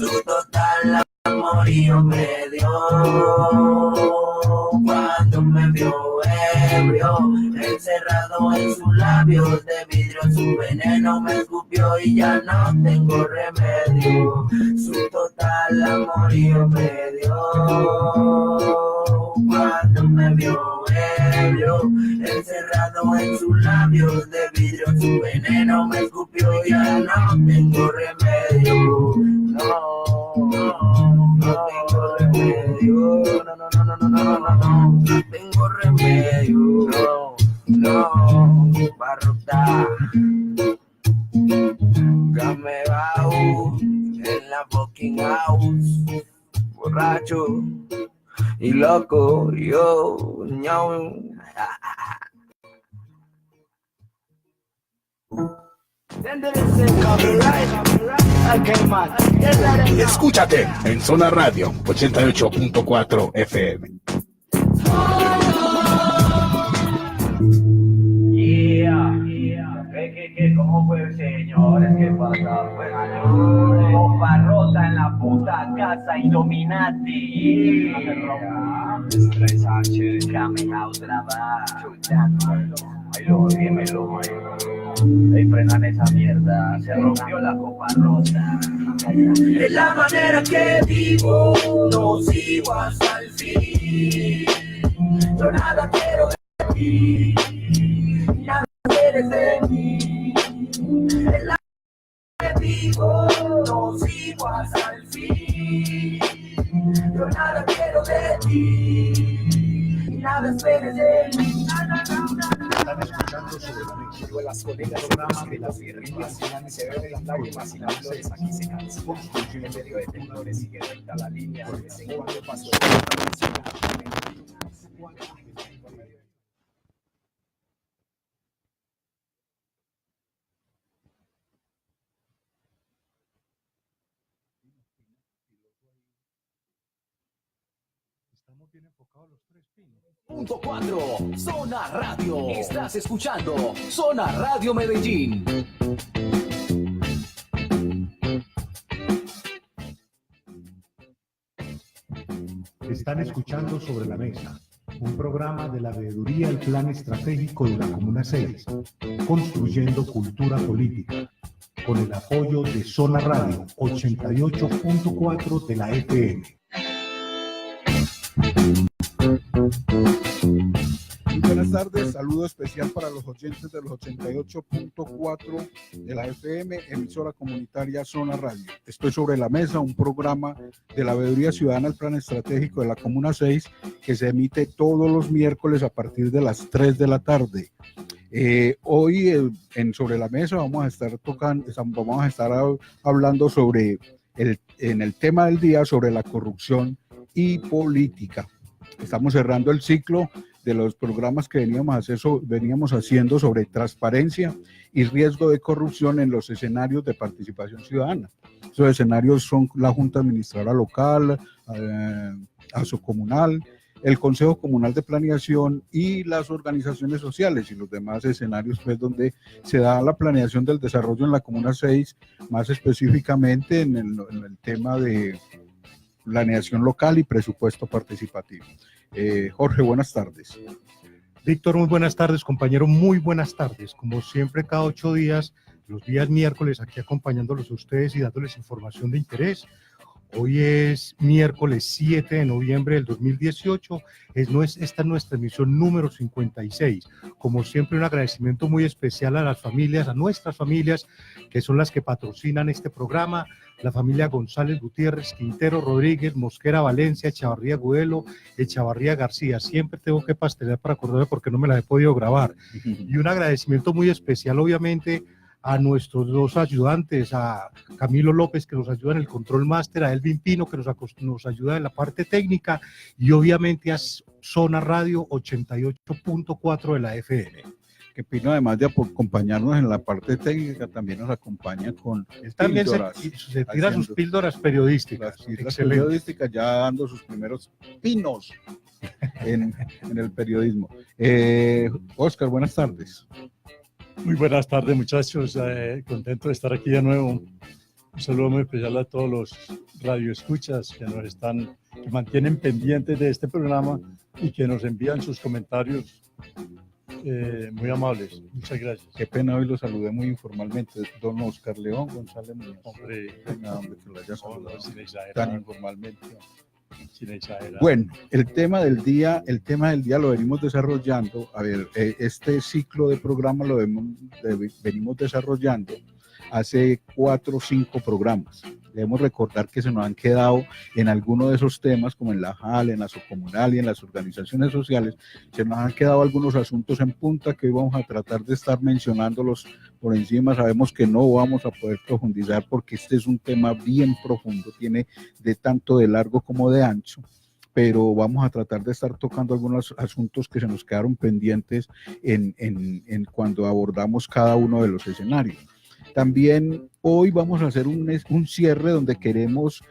Su total amorío me dio cuando me vio ebrio, encerrado en sus labios de vidrio, su veneno me escupió y ya no tengo remedio. Su total amorío me dio cuando me vio ebrio, encerrado en sus labios de vidrio, su veneno me escupió y ya no tengo remedio. No tengo remedio, no tengo remedio, barrota, Gamebau, en la fucking house, borracho y loco, yo, ñau. Escúchate en Zona Radio 88.4 FM. ¿Cómo fue, señores? ¿Qué pasa? Copa rota en la puta casa Illuminati. Sánchez, Camila otra vez. Ay, lo dímelo, ahí frenan esa mierda. Se rompió la copa rota. De la manera que vivo, no sigo hasta el fin. Yo nada quiero de ti, nada quieres de mí. De la manera que vivo, no sigo hasta el fin. Yo nada quiero de ti, nada esperes de mí. Están escuchando sobre la mesa. Yo las colegas programas de las guerrillas se beben las lágrimas y las flores aquí se cansan. En medio de temblores sigue recta la línea. De vez en cuando paso de una canción. Estamos bien enfocados los tres pinos. Punto 4, Zona Radio. Estás escuchando Zona Radio Medellín. Están escuchando Sobre la Mesa, un programa de la Veeduría del Plan Estratégico de la Comuna 6, construyendo cultura política, con el apoyo de Zona Radio 88.4 de la FM. Muy buenas tardes, saludo especial para los oyentes de los 88.4 de la FM, emisora comunitaria Zona Radio. Estoy sobre la mesa, un programa de la Veeduría Ciudadana del Plan Estratégico de la Comuna 6 que se emite todos los miércoles a partir de las 3 de la tarde. Hoy en Sobre la Mesa vamos a estar hablando sobre en el tema del día sobre la corrupción y política. Estamos cerrando el ciclo de los programas que veníamos haciendo sobre transparencia y riesgo de corrupción en los escenarios de participación ciudadana. Esos escenarios son la Junta Administradora Local, ASO Comunal, el Consejo Comunal de Planeación y las organizaciones sociales y los demás escenarios pues, donde se da la planeación del desarrollo en la Comuna 6, más específicamente en el tema de planeación local y presupuesto participativo. Jorge, buenas tardes. Víctor, muy buenas tardes, compañero, muy buenas tardes. Como siempre, cada 8 días, los días miércoles, aquí acompañándolos a ustedes y dándoles información de interés. Hoy es miércoles 7 de noviembre del 2018, esta es nuestra emisión número 56. Como siempre, un agradecimiento muy especial a las familias, a nuestras familias, que son las que patrocinan este programa, la familia González Gutiérrez, Quintero Rodríguez, Mosquera Valencia, Echavarría Gudelo, Echavarría García. Siempre tengo que pastelear para acordarme porque no me la he podido grabar. Y un agradecimiento muy especial, obviamente, a nuestros dos ayudantes, a Camilo López, que nos ayuda en el control máster, a Elvin Pino, que nos ayuda en la parte técnica, y obviamente a Zona Radio 88.4 de la FM. Que Pino, además de acompañarnos en la parte técnica, también nos acompaña con también píldoras. Se tira sus píldoras periodísticas. Las píldoras periodísticas, ya dando sus primeros pinos en el periodismo. Oscar, buenas tardes. Muy buenas tardes, muchachos. Contento de estar aquí de nuevo. Un saludo muy especial a todos los radioescuchas que mantienen pendientes de este programa y que nos envían sus comentarios muy amables. Muchas gracias. Qué pena, hoy lo saludé muy informalmente. Don Oscar León González Muñoz. Hombre, Hombre, que lo haya saludado sin exagerar. tan informalmente. Sin exagerar. Bueno, el tema del día lo venimos desarrollando. A ver, este ciclo de programa lo venimos desarrollando hace 4 o 5 programas. Debemos recordar que se nos han quedado en alguno de esos temas, como en la JAL, en la subcomunal y en las organizaciones sociales, se nos han quedado algunos asuntos en punta que hoy vamos a tratar de estar mencionándolos por encima. Sabemos que no vamos a poder profundizar porque este es un tema bien profundo, tiene de tanto de largo como de ancho, pero vamos a tratar de estar tocando algunos asuntos que se nos quedaron pendientes en cuando abordamos cada uno de los escenarios. También hoy vamos a hacer un cierre donde queremos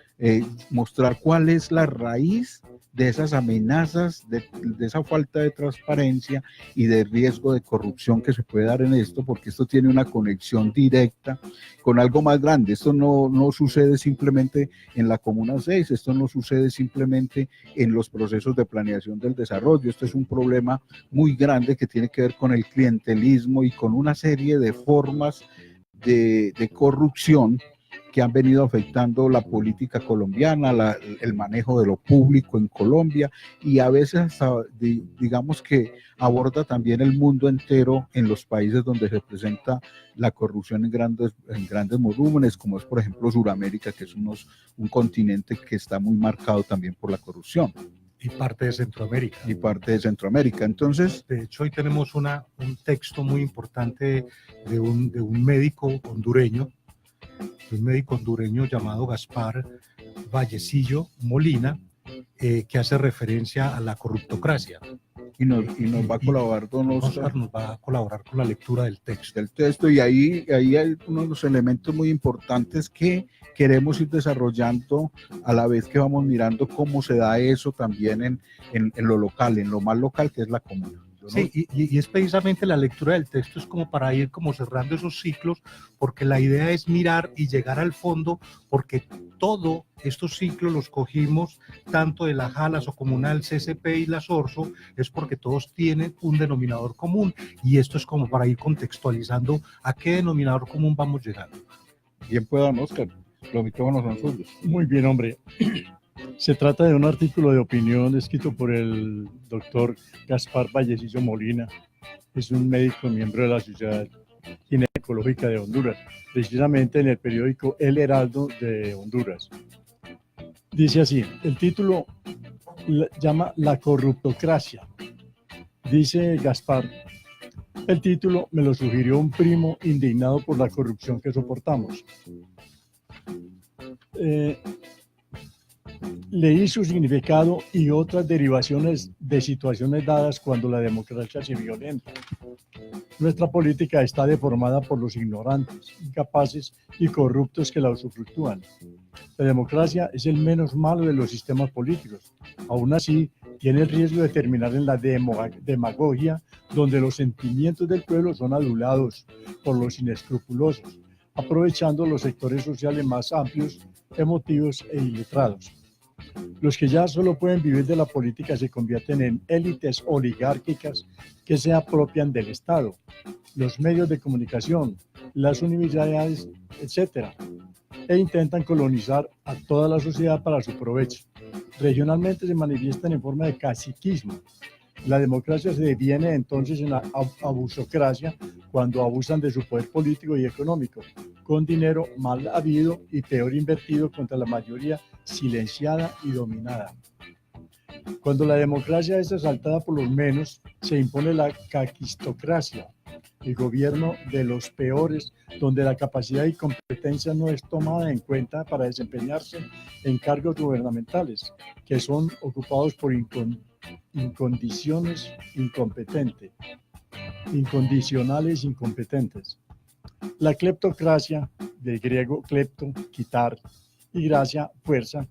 mostrar cuál es la raíz de esas amenazas, de esa falta de transparencia y de riesgo de corrupción que se puede dar en esto, porque esto tiene una conexión directa con algo más grande. Esto no sucede simplemente en la Comuna 6, esto no sucede simplemente en los procesos de planeación del desarrollo. Esto es un problema muy grande que tiene que ver con el clientelismo y con una serie de formas de corrupción que han venido afectando la política colombiana, el manejo de lo público en Colombia, y a veces hasta, digamos que aborda también el mundo entero en los países donde se presenta la corrupción en grandes volúmenes, como es por ejemplo Sudamérica, que es un continente que está muy marcado también por la corrupción. Y parte de Centroamérica. Entonces, de hecho, hoy tenemos un texto muy importante de un médico hondureño, llamado Gaspar Vallecillo Molina, que hace referencia a la corruptocracia. Y nos va a colaborar don Oscar. Nos va a colaborar con la lectura del texto. Y ahí hay uno de los elementos muy importantes que queremos ir desarrollando a la vez que vamos mirando cómo se da eso también en lo local, en lo más local que es la comuna. Sí, y es precisamente la lectura del texto, es como para ir como cerrando esos ciclos, porque la idea es mirar y llegar al fondo, porque todos estos ciclos los cogimos tanto de la JAL, la Socomunal, CCP y la SORSO, es porque todos tienen un denominador común, y esto es como para ir contextualizando a qué denominador común vamos llegando. Bien puedan, Oscar, los micrófonos son suyos. Muy bien, hombre. Se trata de un artículo de opinión escrito por el doctor Gaspar Vallecillo Molina. Es un médico miembro de la Sociedad Ginecológica de Honduras, precisamente en el periódico El Heraldo de Honduras. Dice así, el título llama La corruptocracia. Dice Gaspar, el título me lo sugirió un primo indignado por la corrupción que soportamos. Leí su significado y otras derivaciones de situaciones dadas cuando la democracia se violenta. Nuestra política está deformada por los ignorantes, incapaces y corruptos que la usufructúan. La democracia es el menos malo de los sistemas políticos. Aún así, tiene el riesgo de terminar en la demagogia, donde los sentimientos del pueblo son adulados por los inescrupulosos, aprovechando los sectores sociales más amplios, emotivos e iletrados. Los que ya solo pueden vivir de la política se convierten en élites oligárquicas que se apropian del Estado, los medios de comunicación, las universidades, etc., e intentan colonizar a toda la sociedad para su provecho. Regionalmente se manifiestan en forma de caciquismo. La democracia se deviene entonces en la abusocracia cuando abusan de su poder político y económico, con dinero mal habido y peor invertido contra la mayoría silenciada y dominada. Cuando la democracia es asaltada por los menos, se impone la caquistocracia, el gobierno de los peores, donde la capacidad y competencia no es tomada en cuenta para desempeñarse en cargos gubernamentales, que son ocupados por incondicionales incompetentes. La cleptocracia, del griego klepto, quitar, y gracia, fuerza,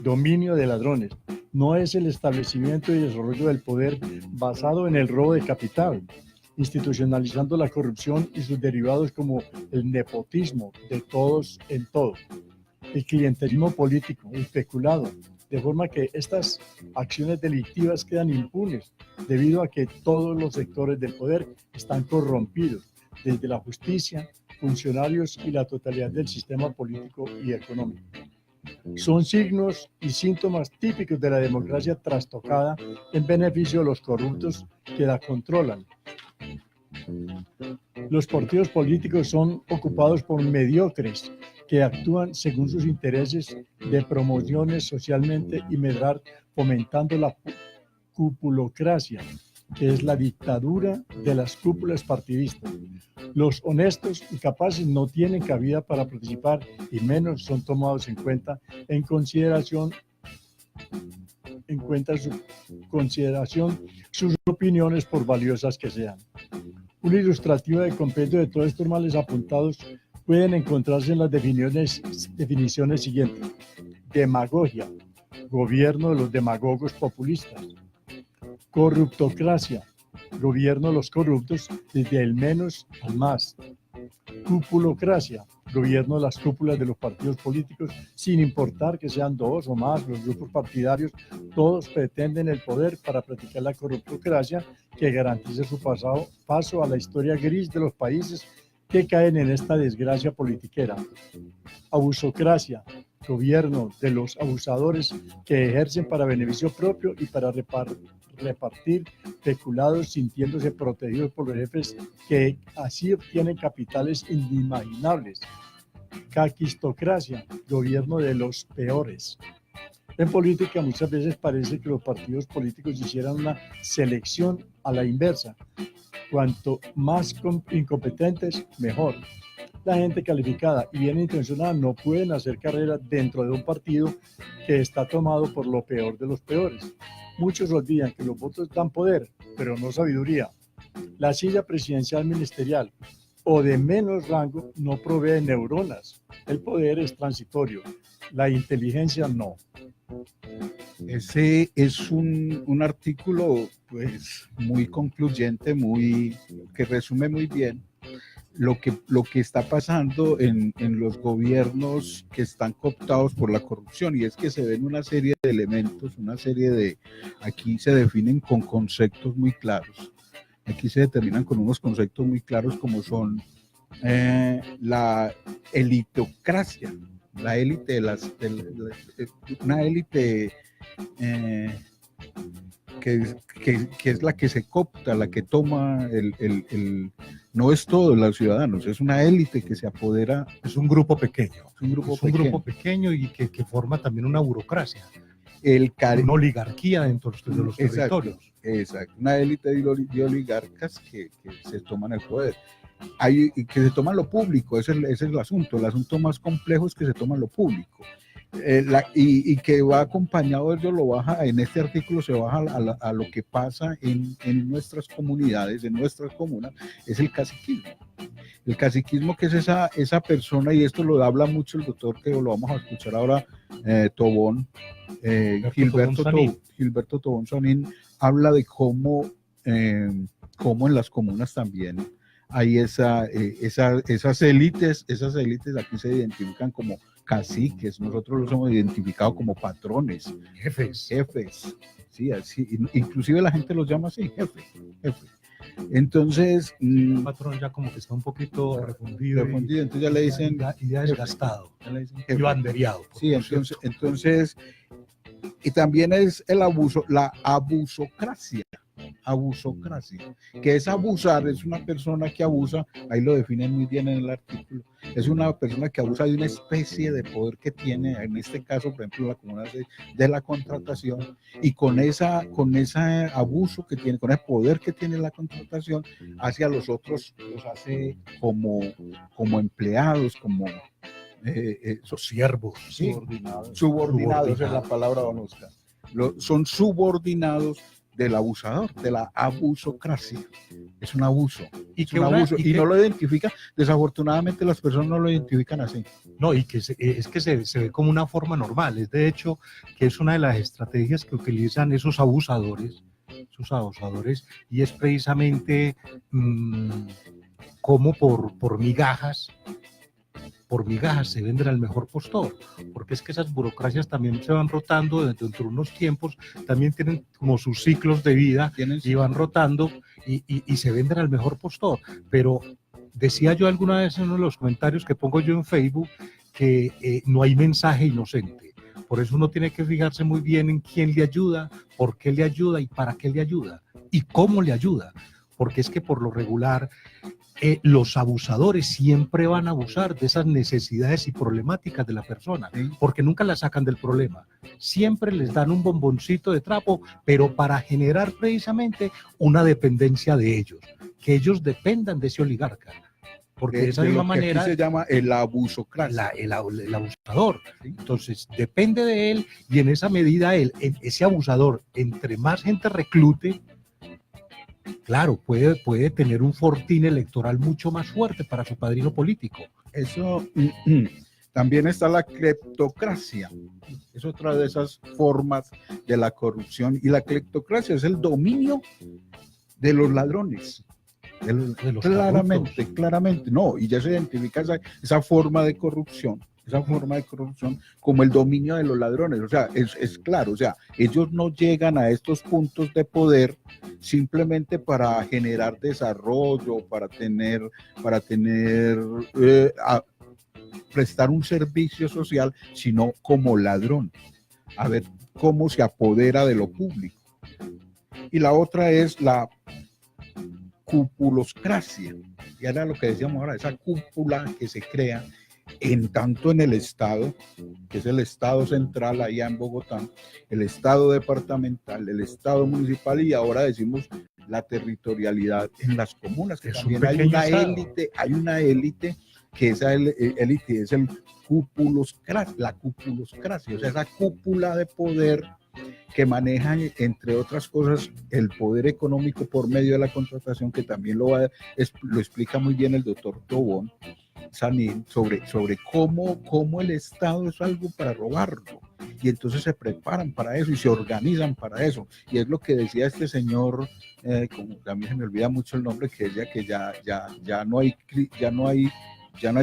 dominio de ladrones, no es el establecimiento y desarrollo del poder basado en el robo de capital, institucionalizando la corrupción y sus derivados como el nepotismo de todos en todo, el clientelismo político, el peculado, de forma que estas acciones delictivas quedan impunes debido a que todos los sectores del poder están corrompidos, desde la justicia, funcionarios y la totalidad del sistema político y económico. Son signos y síntomas típicos de la democracia trastocada en beneficio de los corruptos que la controlan. Los partidos políticos son ocupados por mediocres que actúan según sus intereses de promociones socialmente y medrar, fomentando la cupulocracia, que es la dictadura de las cúpulas partidistas. Los honestos y capaces no tienen cabida para participar y menos son tomados en cuenta sus opiniones, por valiosas que sean. Una ilustrativa del compendio de todos estos males apuntados pueden encontrarse en las definiciones siguientes: demagogia, gobierno de los demagogos populistas; corruptocracia, gobierno de los corruptos desde el menos al más; cupulocracia, gobierno de las cúpulas de los partidos políticos, sin importar que sean dos o más los grupos partidarios, todos pretenden el poder para practicar la corruptocracia que garantice su paso a la historia gris de los países que caen en esta desgracia politiquera; abusocracia, gobierno de los abusadores que ejercen para beneficio propio y para repartir peculados, sintiéndose protegidos por los jefes que así obtienen capitales inimaginables; caquistocracia, gobierno de los peores. En política muchas veces parece que los partidos políticos hicieran una selección a la inversa: cuanto más incompetentes, mejor. La gente calificada y bien intencionada no pueden hacer carrera dentro de un partido que está tomado por lo peor de los peores. Muchos olvidan que los votos dan poder, pero no sabiduría. La silla presidencial ministerial o de menos rango no provee neuronas. El poder es transitorio, la inteligencia no. Ese es un artículo pues muy concluyente, que resume muy bien lo que está pasando en los gobiernos que están cooptados por la corrupción, y es que se ven una serie de elementos, aquí se definen con conceptos muy claros, aquí se determinan con unos conceptos muy claros como son la elitocracia, la élite una élite que es la que se coopta, la que toma no es todos los ciudadanos, es una élite que se apodera. Es un grupo pequeño. Es un grupo pequeño Y que forma también una burocracia. Una oligarquía dentro de los territorios. Exacto, una élite de oligarcas que se toman el poder. Y que se toman lo público, ese es el asunto. El asunto más complejo es que se toman lo público. Y que va acompañado, en este artículo se baja a lo que pasa en nuestras comunidades, en nuestras comunas, es el caciquismo. El caciquismo, que es esa persona, y esto lo habla mucho el doctor, que lo vamos a escuchar ahora, Tobón, Gilberto Tobón Sanín, habla de cómo en las comunas también hay esas élites aquí se identifican como caciques, nosotros los hemos identificado como patrones, jefes, sí, así, inclusive la gente los llama así, jefe. Entonces, el patrón ya como que está un poquito refundido, entonces ya le dicen, y ya desgastado, y bandereado. Sí, entonces, y también es el abuso, la abusocracia, que es abusar, es una persona que abusa, ahí lo definen muy bien en el artículo, es una persona que abusa de una especie de poder que tiene, en este caso, por ejemplo, la comuna de la contratación, y con ese abuso que tiene, con el poder que tiene la contratación, hacia los otros, los hace como empleados, como siervos, sí, subordinados es la palabra, don Oscar. Son subordinados del abusador, de la abusocracia. Es un abuso. Y no lo identifica, desafortunadamente las personas no lo identifican así. No, y que se ve como una forma normal. Es de hecho que es una de las estrategias que utilizan esos abusadores esos abusadores, y es precisamente cómo por migajas se venden al mejor postor, porque es que esas burocracias también se van rotando dentro de unos tiempos, también tienen como sus ciclos de vida y van rotando y se venden al mejor postor. Pero decía yo alguna vez en uno de los comentarios que pongo yo en Facebook que no hay mensaje inocente. Por eso uno tiene que fijarse muy bien en quién le ayuda, por qué le ayuda y para qué le ayuda y cómo le ayuda, porque es que por lo regular los abusadores siempre van a abusar de esas necesidades y problemáticas de la persona, porque nunca la sacan del problema. Siempre les dan un bomboncito de trapo, pero para generar precisamente una dependencia de ellos, que ellos dependan de ese oligarca. Porque de esa misma manera se llama el abusocracia. El abusador. Entonces depende de él, y en esa medida ese abusador, entre más gente reclute, claro, puede tener un fortín electoral mucho más fuerte para su padrino político. Eso también está la cleptocracia. Es otra de esas formas de la corrupción, y la cleptocracia es el dominio de los ladrones. De los claramente, no, y ya se identifica esa forma de corrupción como el dominio de los ladrones. O sea, es claro, o sea, ellos no llegan a estos puntos de poder simplemente para generar desarrollo, para prestar un servicio social, sino como ladrón, a ver cómo se apodera de lo público. Y la otra es la cupuloscracia, y era lo que decíamos ahora, esa cúpula que se crea tanto en el Estado, que es el Estado central allá en Bogotá, el Estado departamental, el Estado municipal, y ahora decimos la territorialidad en las comunas, que también hay una élite, que esa élite es la cupuloscracia, o sea, esa cúpula de poder que maneja, entre otras cosas, el poder económico por medio de la contratación, que también lo explica muy bien el doctor Tobón Sanín, sobre cómo el Estado es algo para robarlo, y entonces se preparan para eso y se organizan para eso, y es lo que decía este señor, como también se me olvida mucho el nombre, que decía que ya no hay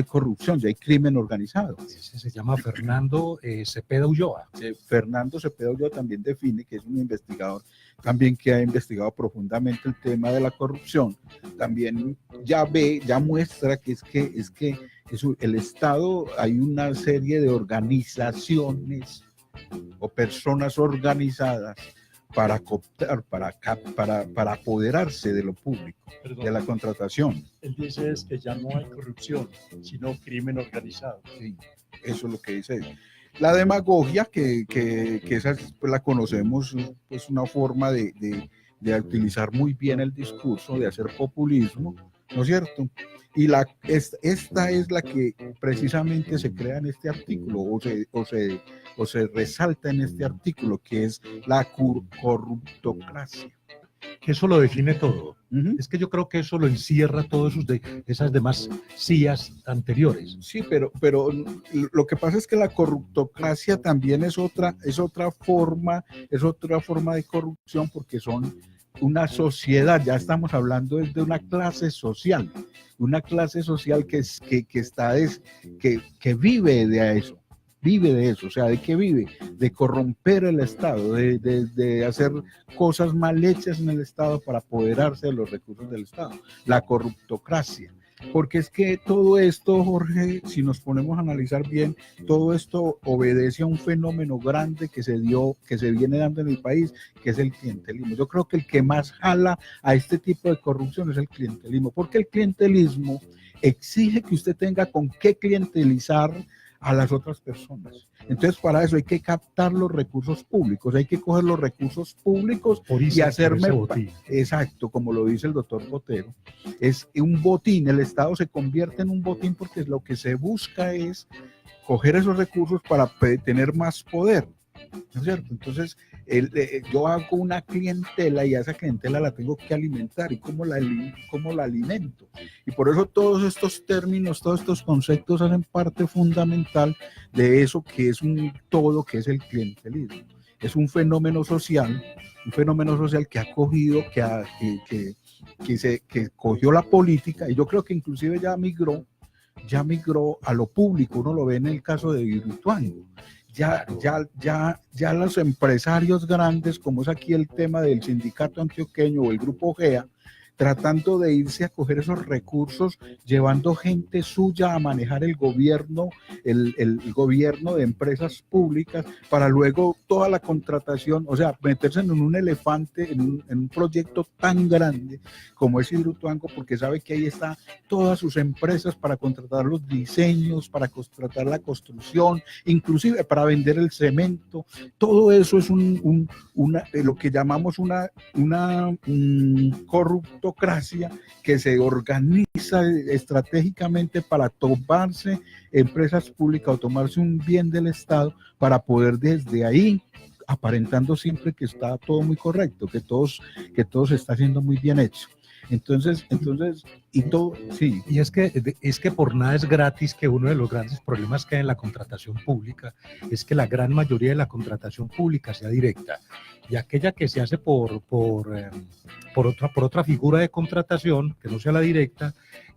corrupción, ya hay crimen organizado. Se llama Fernando Cepeda Ulloa. Fernando Cepeda Ulloa también define, que es un investigador también que ha investigado profundamente el tema de la corrupción, también ya muestra que el Estado, hay una serie de organizaciones o personas organizadas para cooptar, para apoderarse de lo público, de la contratación. Él dice es que ya no hay corrupción, sino crimen organizado. Sí, eso es lo que dice él. La demagogia, que esa pues la conocemos, es una forma de utilizar muy bien el discurso, de hacer populismo, ¿no es cierto? Y esta es la que precisamente se crea en este artículo, o se resalta en este artículo, que es la corruptocracia. Que eso lo define todo. Es que yo creo que eso lo encierra todas esas demás sillas anteriores. Sí, pero lo que pasa es que la corruptocracia también es otra forma de corrupción, porque son una sociedad, ya estamos hablando de una clase social que vive de eso. O sea, ¿de qué vive? De corromper el Estado, de hacer cosas mal hechas en el Estado para apoderarse de los recursos del Estado, la corruptocracia. Porque es que todo esto, Jorge, si nos ponemos a analizar bien, todo esto obedece a un fenómeno grande que se viene dando en el país, que es el clientelismo. Yo creo que el que más jala a este tipo de corrupción es el clientelismo, porque el clientelismo exige que usted tenga con qué clientelizar a las otras personas. Entonces, para eso hay que captar los recursos públicos, hay que coger los recursos públicos y hacerme, exacto, como lo dice el doctor Botero, es un botín. El Estado se convierte en un botín porque lo que se busca es coger esos recursos para tener más poder, ¿no es cierto? Entonces, yo hago una clientela y a esa clientela la tengo que alimentar. ¿Y cómo la alimento? Y por eso todos estos términos, todos estos conceptos hacen parte fundamental de eso que es un todo, que es el clientelismo. es un fenómeno social que ha cogido, que cogió la política, y yo creo que inclusive ya migró a lo público. Uno lo ve en el caso de Hidroituango. Ya los empresarios grandes, como es aquí el tema del sindicato antioqueño o el grupo GEA, tratando de irse a coger esos recursos, llevando gente suya a manejar el gobierno de empresas públicas, para luego toda la contratación, o sea, meterse en un elefante, en un proyecto tan grande como es Hidroituango, porque sabe que ahí está todas sus empresas para contratar los diseños, para contratar la construcción, inclusive para vender el cemento. Todo eso es lo que llamamos una corruptocracia que se organiza estratégicamente para tomarse empresas públicas o tomarse un bien del Estado, para poder desde ahí, aparentando siempre que está todo muy correcto, que todo se está haciendo muy bien hecho. Entonces, y todo, sí. Y es que por nada es gratis que uno de los grandes problemas que hay en la contratación pública es que la gran mayoría de la contratación pública sea directa, y aquella que se hace por otra figura de contratación que no sea la directa,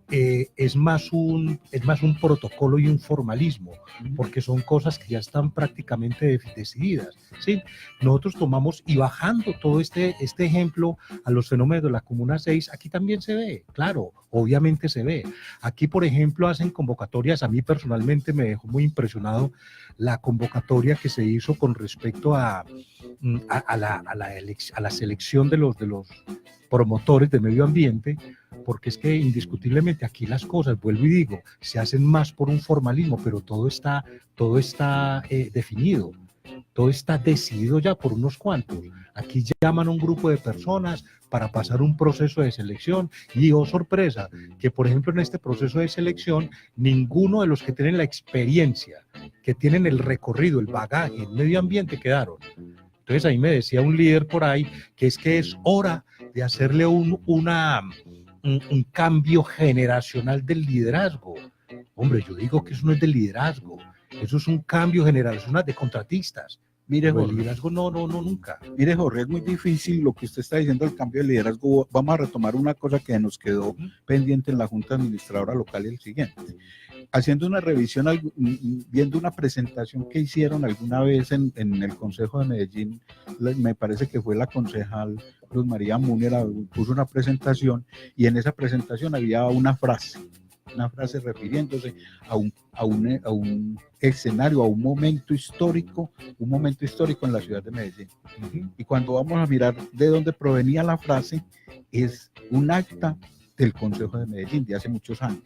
es más un protocolo y un formalismo, porque son cosas que ya están prácticamente decididas, ¿sí? Nosotros tomamos y bajando todo este ejemplo a los fenómenos de la Comuna 6, aquí también se ve, claro, obviamente se ve. Aquí, por ejemplo, hacen convocatorias. A mí personalmente me dejó muy impresionado la convocatoria que se hizo con respecto a la selección de los promotores de medio ambiente, porque es que indiscutiblemente aquí las cosas, vuelvo y digo, se hacen más por un formalismo, pero todo está definido, todo está decidido ya por unos cuantos. Aquí llaman a un grupo de personas para pasar un proceso de selección, y oh sorpresa, que por ejemplo en este proceso de selección, ninguno de los que tienen la experiencia, que tienen el recorrido, el bagaje, el medio ambiente quedaron. Entonces ahí me decía un líder por ahí que es hora de hacerle un cambio generacional del liderazgo. Hombre, yo digo que eso no es del liderazgo, eso es un cambio generacional de contratistas. Mire, Jorge, el liderazgo no, nunca. Mire, Jorge, es muy difícil lo que usted está diciendo, el cambio de liderazgo. Vamos a retomar una cosa que nos quedó pendiente en la Junta Administradora Local, y el siguiente. Haciendo una revisión, viendo una presentación que hicieron alguna vez en el Consejo de Medellín, me parece que fue la concejal Luz María Múnera, puso una presentación, y en esa presentación había una frase refiriéndose a un escenario, a un momento histórico en la ciudad de Medellín. Y cuando vamos a mirar de dónde provenía la frase, es un acta del Consejo de Medellín de hace muchos años.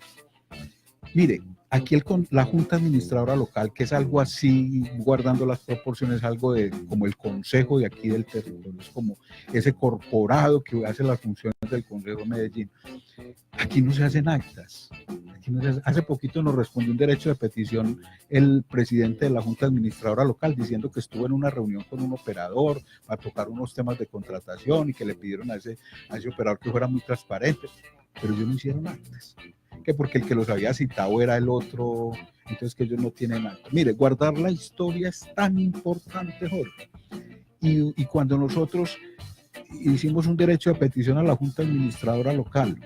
Mire, aquí la Junta Administradora Local, que es algo así, guardando las proporciones, algo como el consejo de aquí del territorio, es como ese corporado que hace las funciones del Consejo de Medellín. Aquí no se hacen actas. Hace poquito nos respondió un derecho de petición el presidente de la Junta Administradora Local, diciendo que estuvo en una reunión con un operador para tocar unos temas de contratación, y que le pidieron a ese operador que fuera muy transparente, pero ellos no hicieron actas. Que porque el que los había citado era el otro, entonces que ellos no tienen actas. Mire, guardar la historia es tan importante, Jorge. Y cuando nosotros hicimos un derecho de petición a la Junta Administradora Local,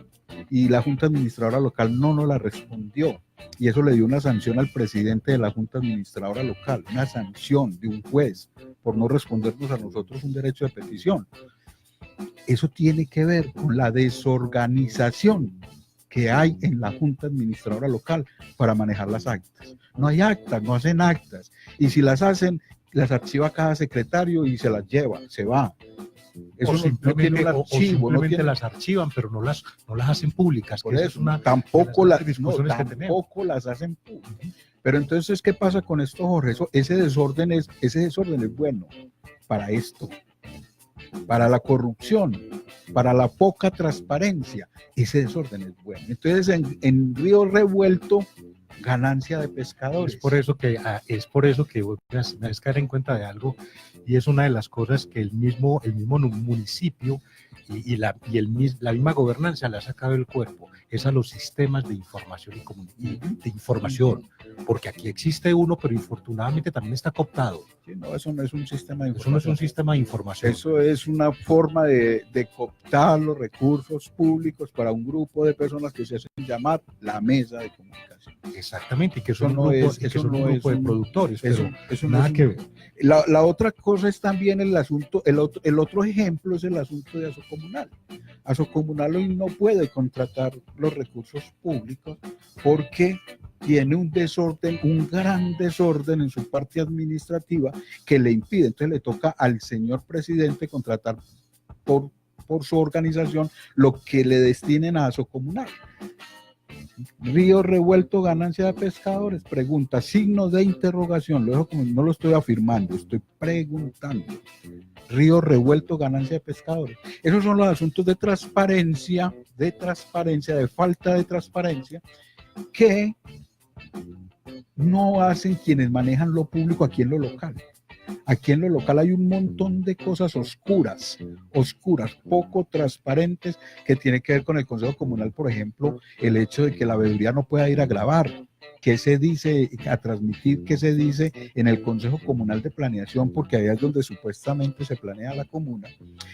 y la Junta Administradora Local no nos la respondió, y eso le dio una sanción al presidente de la Junta Administradora Local, una sanción de un juez por no respondernos a nosotros un derecho de petición. Eso tiene que ver con la desorganización que hay en la Junta Administradora Local para manejar las actas. No hay actas, no hacen actas, y si las hacen, las archiva cada secretario y se las lleva, se va. Eso simplemente las archivan, pero no las hacen públicas. Por eso, tampoco las hacen públicas. Pero entonces, ¿qué pasa con esto, Jorge? Ese desorden es bueno para esto, para la corrupción, para la poca transparencia. Ese desorden es bueno. Entonces, en río revuelto, ganancia de pescadores. Es por eso que me debes caer en cuenta de algo, y es una de las cosas que el mismo municipio y la misma gobernanza le ha sacado el cuerpo, es a los sistemas de información y de información, porque aquí existe uno, pero infortunadamente también está cooptado. Sí, no, eso no es un sistema de información. Eso no es un sistema de información. Eso es una forma de cooptar los recursos públicos para un grupo de personas que se hacen llamar la mesa de comunicación. Exactamente, y que Eso son, no grupos, es- y que eso son un no grupo es de un- productores, Eso, pero eso no nada es que un- ver. La otra cosa es también el asunto, el otro ejemplo es el asunto de Asocomunal. Asocomunal hoy no puede contratar los recursos públicos porque tiene un desorden, un gran desorden en su parte administrativa que le impide. Entonces le toca al señor presidente contratar por su organización lo que le destinen a Asocomunal. Río revuelto, ganancia de pescadores, pregunta, signo de interrogación, lo dejo como no lo estoy afirmando, estoy preguntando. Río revuelto, ganancia de pescadores. Esos son los asuntos de transparencia, de falta de transparencia, que no hacen quienes manejan lo público aquí en lo local. Aquí en lo local hay un montón de cosas oscuras, poco transparentes, que tiene que ver con el Consejo Comunal, por ejemplo, el hecho de que la veeduría no pueda ir a grabar, qué se dice, a transmitir, qué se dice en el Consejo Comunal de Planeación, porque allá es donde supuestamente se planea la comuna,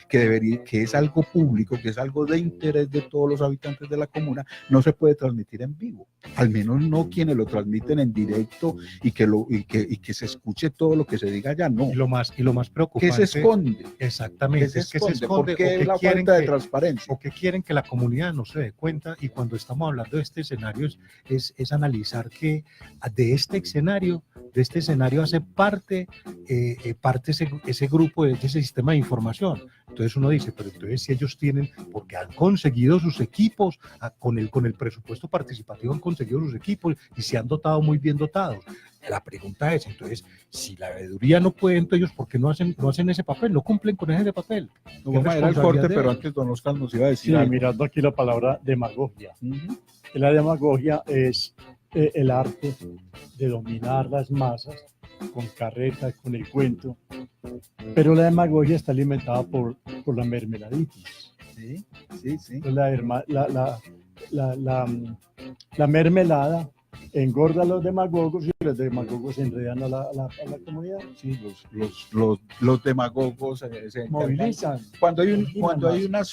que es algo público, que es algo de interés de todos los habitantes de la comuna, no se puede transmitir en vivo, al menos no quienes lo transmiten en directo y que se escuche todo lo que se diga allá, no. Y lo más preocupante. ¿Qué se esconde? Exactamente, ¿Qué es que se esconde. ¿Por qué o que la quieren falta de que- transparencia? o que quieren que la comunidad no se dé cuenta, y cuando estamos hablando de este escenario es analizar que de este escenario hace parte ese grupo, ese sistema de información. Entonces uno dice, pero entonces si ellos tienen, porque han conseguido sus equipos, con el presupuesto participativo han conseguido sus equipos y se han dotado muy bien dotados. La pregunta es, entonces, si la veeduría no puede, entonces ellos, ¿por qué no hacen ese papel? No cumplen con ese papel. No vamos a ir al corte, responsabilidad de pero ellos? antes don Oscar nos iba a decir Sí, algo. mirando aquí la palabra demagogia. Ujú. La demagogia es el arte de dominar las masas con carretas, con el cuento, pero la demagogia está alimentada por la mermeladitis. Sí. Entonces, la mermelada engorda a los demagogos y los demagogos enredan a la comunidad. Sí, los demagogos se encargan. Movilizan. Cuando hay Movilizan una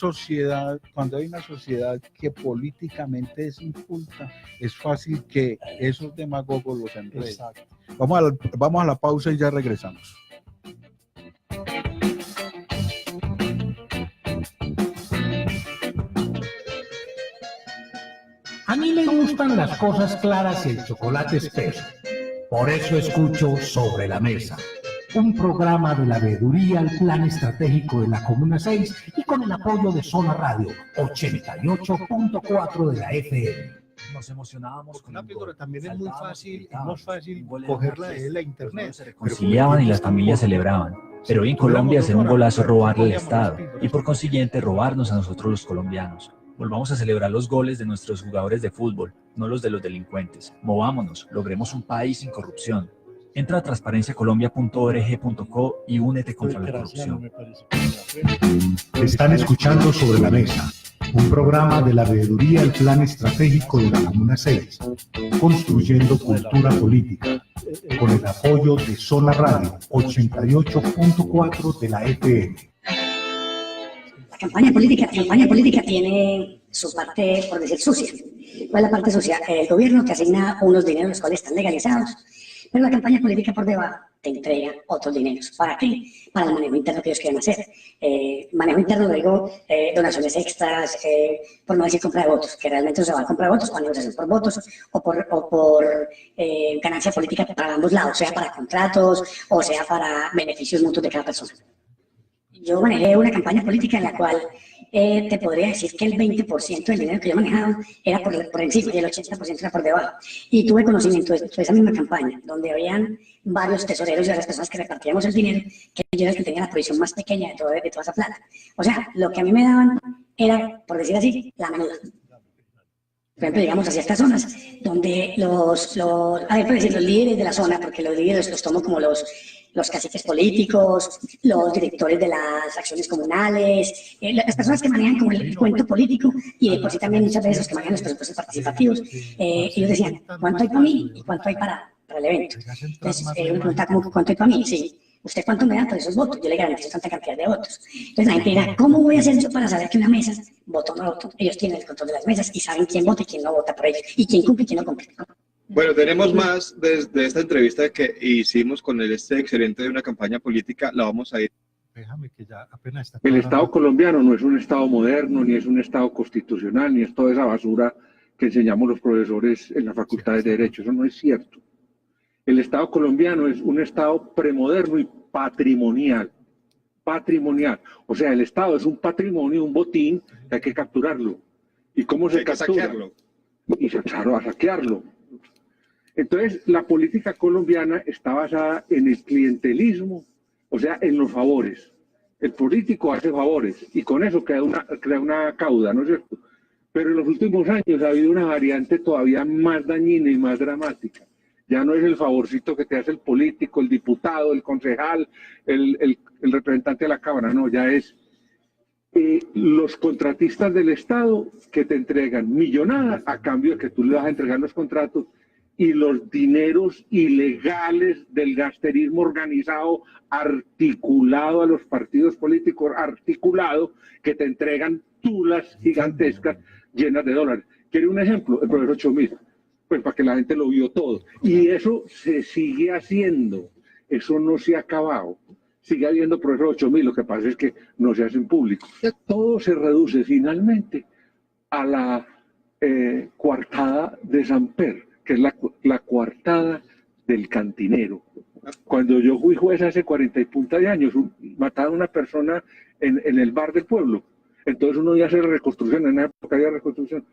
sociedad que políticamente es inculta, es fácil que esos demagogos los enreden. Exacto. Vamos a la pausa y ya regresamos. A mí me gustan las cosas claras y el chocolate espeso. Por eso escucho Sobre la Mesa, un programa de la veeduría al Plan Estratégico de la Comuna 6 y con el apoyo de Zona Radio 88.4 de la FM. Nos emocionábamos Porque con una un píldora gol. también es muy Saltábamos, fácil, es gritábamos. más fácil Un gol en cogerla Marques, de la los internet. niños se Pero reconciliaban y las familias celebraban. Pero hoy en Colombia hacer un golazo es robarle al Estado y por consiguiente robarnos a nosotros los colombianos. Volvamos a celebrar los goles de nuestros jugadores de fútbol, no los de los delincuentes. Movámonos, logremos un país sin corrupción. Entra a transparenciacolombia.org.co y únete contra la Graciano, corrupción. me parece. Están escuchando Sobre la Mesa, un programa de la veeduría al Plan Estratégico de la Comuna 6, construyendo cultura política, con el apoyo de Zona Radio 88.4 de la FM. La campaña política tiene su parte, por decir, sucia. ¿Cuál es la parte sucia? El gobierno te asigna unos dineros los cuales están legalizados, pero la campaña política por debajo te entrega otros dineros. ¿Para qué? Para el manejo interno que ellos quieren hacer. Manejo interno, luego donaciones extras, por no decir compra de votos, que realmente no se va a comprar votos, o negociación por votos, o por ganancia política para ambos lados, sea para contratos, o sea para beneficios mutuos de cada persona. Yo manejé una campaña política en la cual te podría decir que el 20% del dinero que yo manejaba era por encima y el 80% era por debajo. Y tuve conocimiento de esa misma campaña, donde habían varios tesoreros y varias personas que repartíamos el dinero, que yo era el que tenía la provisión más pequeña de toda esa plata. O sea, lo que a mí me daban era, por decir así, la menuda. Por ejemplo, llegamos a ciertas zonas donde los líderes de la zona, porque los líderes los tomo como los caciques políticos, los directores de las acciones comunales, las personas que manejan como el cuento político y por sí también muchas veces los que manejan los presupuestos participativos, ellos decían, ¿cuánto hay para mí y cuánto hay para el evento? Entonces, me preguntaba, ¿cuánto hay para mí? Sí. ¿usted cuánto me da por esos votos? Yo le garantizo tanta cantidad de votos. Entonces la gente dirá, ¿cómo voy a hacer yo para saber que una mesa vota o no vota? Ellos tienen el control de las mesas y saben quién vota y quién no vota por ellos, y quién cumple y quién no cumple. Bueno, tenemos más desde esta entrevista que hicimos con el excelente de una campaña política, la vamos a ir. Déjame que ya apenas está. El Estado colombiano no es un Estado moderno, ni es un Estado constitucional, ni es toda esa basura que enseñamos los profesores en las facultades de Derecho. Eso no es cierto. El Estado colombiano es un Estado premoderno y patrimonial. Patrimonial. O sea, el Estado es un patrimonio, un botín, que hay que capturarlo. ¿Y cómo se captura? Saquearlo. Y claro, a saquearlo. Entonces, la política colombiana está basada en el clientelismo, o sea, en los favores. El político hace favores y con eso crea una cauda, ¿no es cierto? Pero en los últimos años ha habido una variante todavía más dañina y más dramática. Ya no es el favorcito que te hace el político, el diputado, el concejal, el representante de la Cámara, no, ya es los contratistas del Estado que te entregan millonadas a cambio de que tú le vas a entregar los contratos, y los dineros ilegales del gasterismo organizado, articulado a los partidos políticos, articulado, que te entregan tulas gigantescas llenas de dólares. ¿Quiere un ejemplo? El profesor Chomil, pues para que la gente lo vio todo. Y eso se sigue haciendo, eso no se ha acabado. Sigue habiendo profesor 8.000, lo que pasa es que no se hacen públicos. Todo se reduce finalmente a la coartada de Samper, que es la coartada del cantinero. Cuando yo fui juez hace 40 y punta de años, mataron a una persona en el bar del pueblo. Entonces uno iba a hacer reconstrucción, en la época había reconstrucción.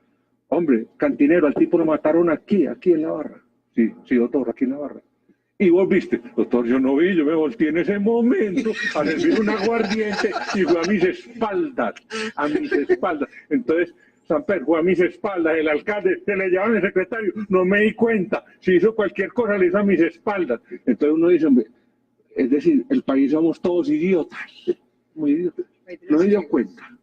Hombre, cantinero, al tipo lo mataron aquí en la barra. Sí, doctor, aquí en la barra. Y vos viste, doctor, yo no vi, yo me volteé en ese momento a servir un aguardiente y fue a mis espaldas, Entonces, Samper fue a mis espaldas, el alcalde, se le llevaban el secretario, no me di cuenta, si hizo cualquier cosa le hizo a mis espaldas. Entonces uno dice, hombre, es decir, el país somos todos idiotas, muy idiotas, no me dio cuenta.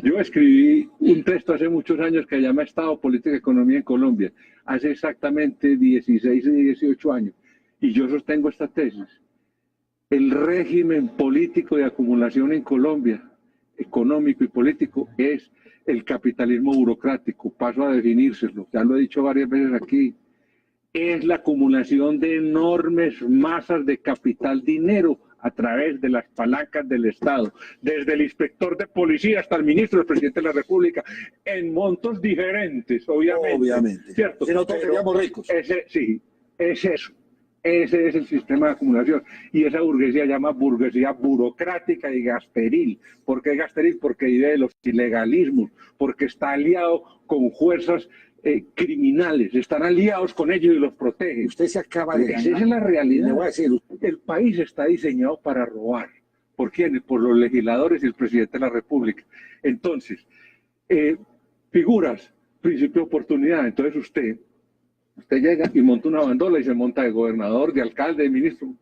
Yo escribí un texto hace muchos años que se llama Estado, Política y Economía en Colombia, hace exactamente 16 y 18 años, y yo sostengo esta tesis. El régimen político de acumulación en Colombia, económico y político, es el capitalismo burocrático. Paso a definírselo, ya lo he dicho varias veces aquí. Es la acumulación de enormes masas de capital dinero a través de las palancas del Estado, desde el inspector de policía hasta el ministro, el presidente de la República, en montos diferentes, obviamente. ¿Cierto? Si no, todos seríamos ricos. Sí, es eso. Ese es el sistema de acumulación. Y esa burguesía se llama burguesía burocrática y gasteril. ¿Por qué gasteril? Porque vive de los ilegalismos, porque está aliado con fuerzas criminales, están aliados con ellos y los protegen. Usted se acaba de ganar. Esa es la realidad. Le voy a decir. El país está diseñado para robar. ¿Por quiénes? Por los legisladores y el presidente de la República. Entonces, figuras, principio de oportunidad. Entonces usted llega y monta una bandola y se monta de gobernador, de alcalde, de ministro.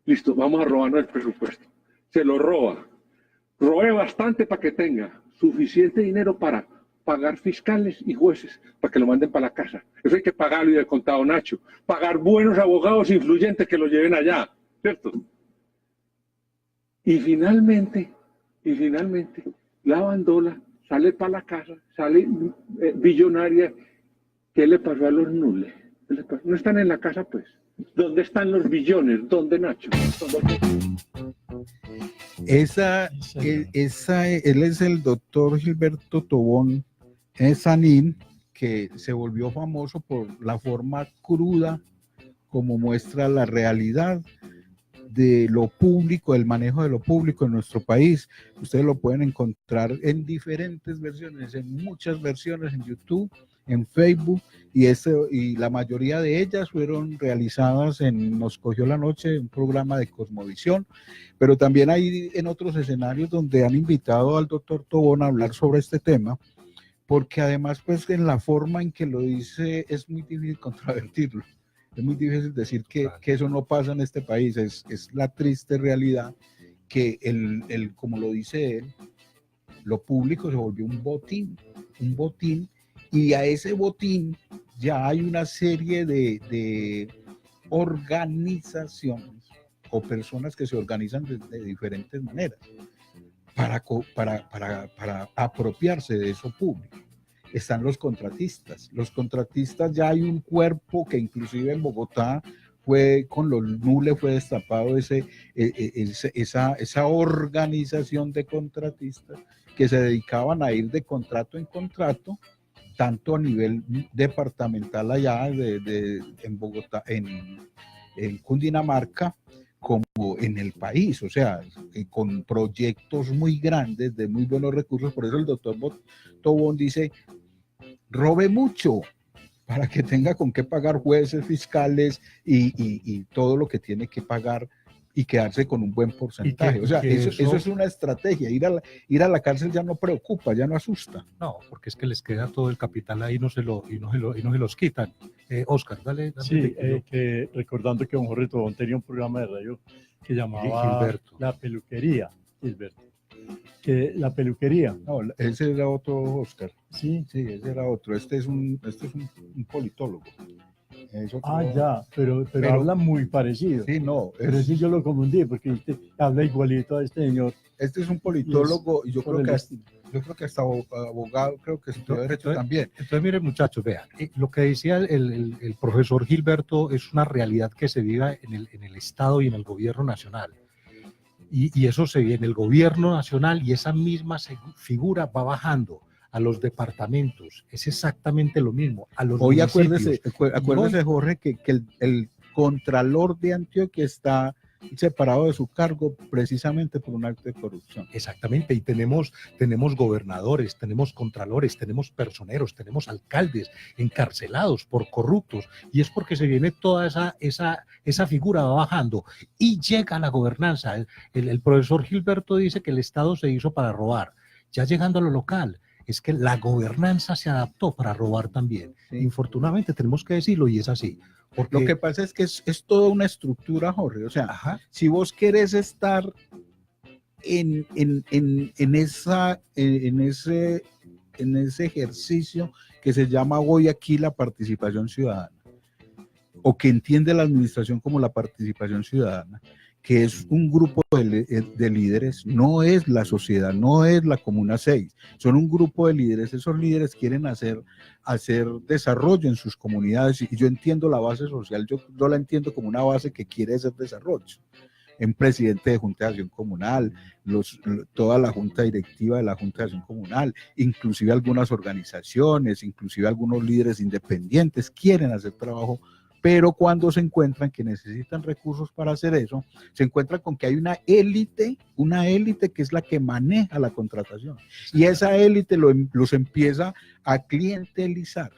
Listo, vamos a robarnos el presupuesto. Se lo roba. Robe bastante para que tenga suficiente dinero para pagar fiscales y jueces, para que lo manden para la casa. Eso hay que pagarlo y de contado Nacho. Pagar buenos abogados influyentes que lo lleven allá, ¿cierto? Y finalmente, la bandola sale para la casa, sale billonaria. ¿Qué le pasó a los nules? No están en la casa, pues. ¿Dónde están los billones? ¿Dónde, Nacho? Él es el doctor Gilberto Tobón Sanín, que se volvió famoso por la forma cruda como muestra la realidad de lo público, el manejo de lo público en nuestro país. Ustedes lo pueden encontrar en diferentes versiones, en muchas versiones en YouTube, en Facebook, y la mayoría de ellas fueron realizadas en Nos Cogió la Noche, un programa de Cosmovisión, pero también hay en otros escenarios donde han invitado al doctor Tobón a hablar sobre este tema, porque además pues en la forma en que lo dice es muy difícil contravertirlo, es muy difícil decir que eso no pasa en este país. Es la triste realidad que como lo dice él, lo público se volvió un botín, y a ese botín ya hay una serie de organizaciones o personas que se organizan de diferentes maneras para apropiarse de eso público. Están los contratistas. Los contratistas, ya hay un cuerpo que inclusive en Bogotá fue con los NULE, fue destapado esa organización de contratistas que se dedicaban a ir de contrato en contrato, tanto a nivel departamental allá en Bogotá, en Cundinamarca, como en el país, o sea, con proyectos muy grandes, de muy buenos recursos. Por eso el doctor Tobón dice, robe mucho, para que tenga con qué pagar jueces, fiscales y todo lo que tiene que pagar y quedarse con un buen porcentaje. O sea, eso es una estrategia. Ir a la cárcel ya no preocupa, ya no asusta. No, porque es que les queda todo el capital ahí y no se los quitan. Oscar, dale. Sí, que recordando que don Jorge Tobón tenía un programa de radio que llamaba Gilberto. La Peluquería, Gilberto. Que la peluquería. No, ese era otro Oscar. Sí, ese era otro. Este es un politólogo. Ya, pero habla muy parecido. Sí, no. Pero sí yo lo confundí porque habla igualito a este señor. Este es un politólogo y yo creo que hasta abogado, creo que estudió derecho también. Entonces, miren, muchachos, vean, lo que decía el profesor Gilberto es una realidad que se vive en el Estado y en el gobierno nacional. Y eso se ve en el gobierno nacional, y esa misma figura va bajando a los departamentos. Es exactamente lo mismo. A los Hoy municipios. acuérdese, Jorge, que el contralor de Antioquia está separado de su cargo precisamente por un acto de corrupción. Exactamente, y tenemos gobernadores, tenemos contralores, tenemos personeros, tenemos alcaldes encarcelados por corruptos, y es porque se viene toda esa figura va bajando y llega a la gobernanza. El profesor Gilberto dice que el Estado se hizo para robar. Ya llegando a lo local, es que la gobernanza se adaptó para robar también. Sí. Infortunadamente tenemos que decirlo, y es así. Porque... Lo que pasa es que es toda una estructura, Jorge. O sea, si vos querés estar en ese ejercicio que se llama hoy aquí la participación ciudadana, o que entiende la administración como la participación ciudadana, que es un grupo de líderes, no es la sociedad, no es la Comuna 6, son un grupo de líderes. Esos líderes quieren hacer desarrollo en sus comunidades, y yo entiendo la base social, yo la entiendo como una base que quiere hacer desarrollo. En presidente de Junta de Acción Comunal, toda la Junta Directiva de la Junta de Acción Comunal, inclusive algunas organizaciones, inclusive algunos líderes independientes quieren hacer trabajo. Pero cuando se encuentran que necesitan recursos para hacer eso, se encuentran con que hay una élite que es la que maneja la contratación. Y esa élite los empieza a clientelizar.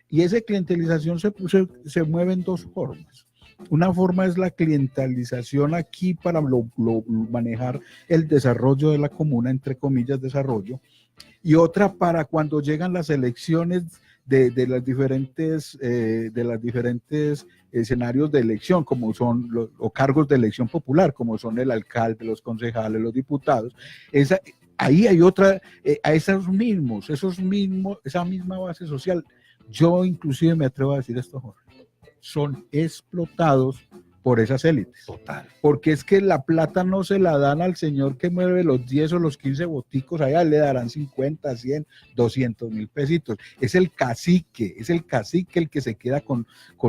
Y esa clientelización se mueve en dos formas. Una forma es la clientelización aquí para manejar el desarrollo de la comuna, entre comillas, desarrollo. Y otra para cuando llegan las elecciones de las diferentes escenarios de elección, como son o cargos de elección popular, como son el alcalde, los concejales, los diputados. Ahí hay otra, a esa misma base social. Yo inclusive me atrevo a decir esto, Jorge, son explotados por esas élites. Total. Porque es que la plata no se la dan al señor que mueve los 10 o los 15 boticos, allá le darán 50, 100, 200 mil pesitos. Es el cacique el que se queda con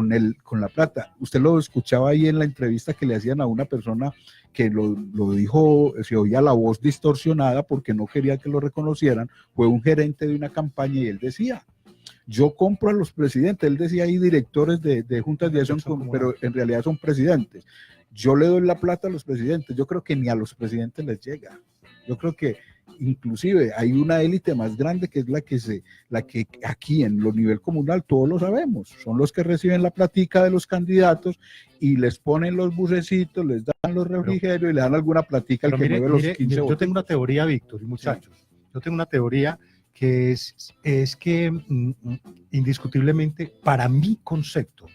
la plata. Usted lo escuchaba ahí en la entrevista que le hacían a una persona que lo dijo, se oía la voz distorsionada porque no quería que lo reconocieran. Fue un gerente de una campaña y él decía: yo compro a los presidentes. Él decía ahí directores de juntas de acción, pero en realidad son presidentes. Yo le doy la plata a los presidentes. Yo creo que ni a los presidentes les llega. Yo creo que inclusive hay una élite más grande que es la que aquí en lo nivel comunal, todos lo sabemos, son los que reciben la platica de los candidatos y les ponen los bucecitos, les dan los refrigerios y le dan alguna platica al que mueve los 15 Yo tengo una teoría, Víctor y muchachos. Sí. Yo tengo una teoría que es que indiscutiblemente, para mi concepto,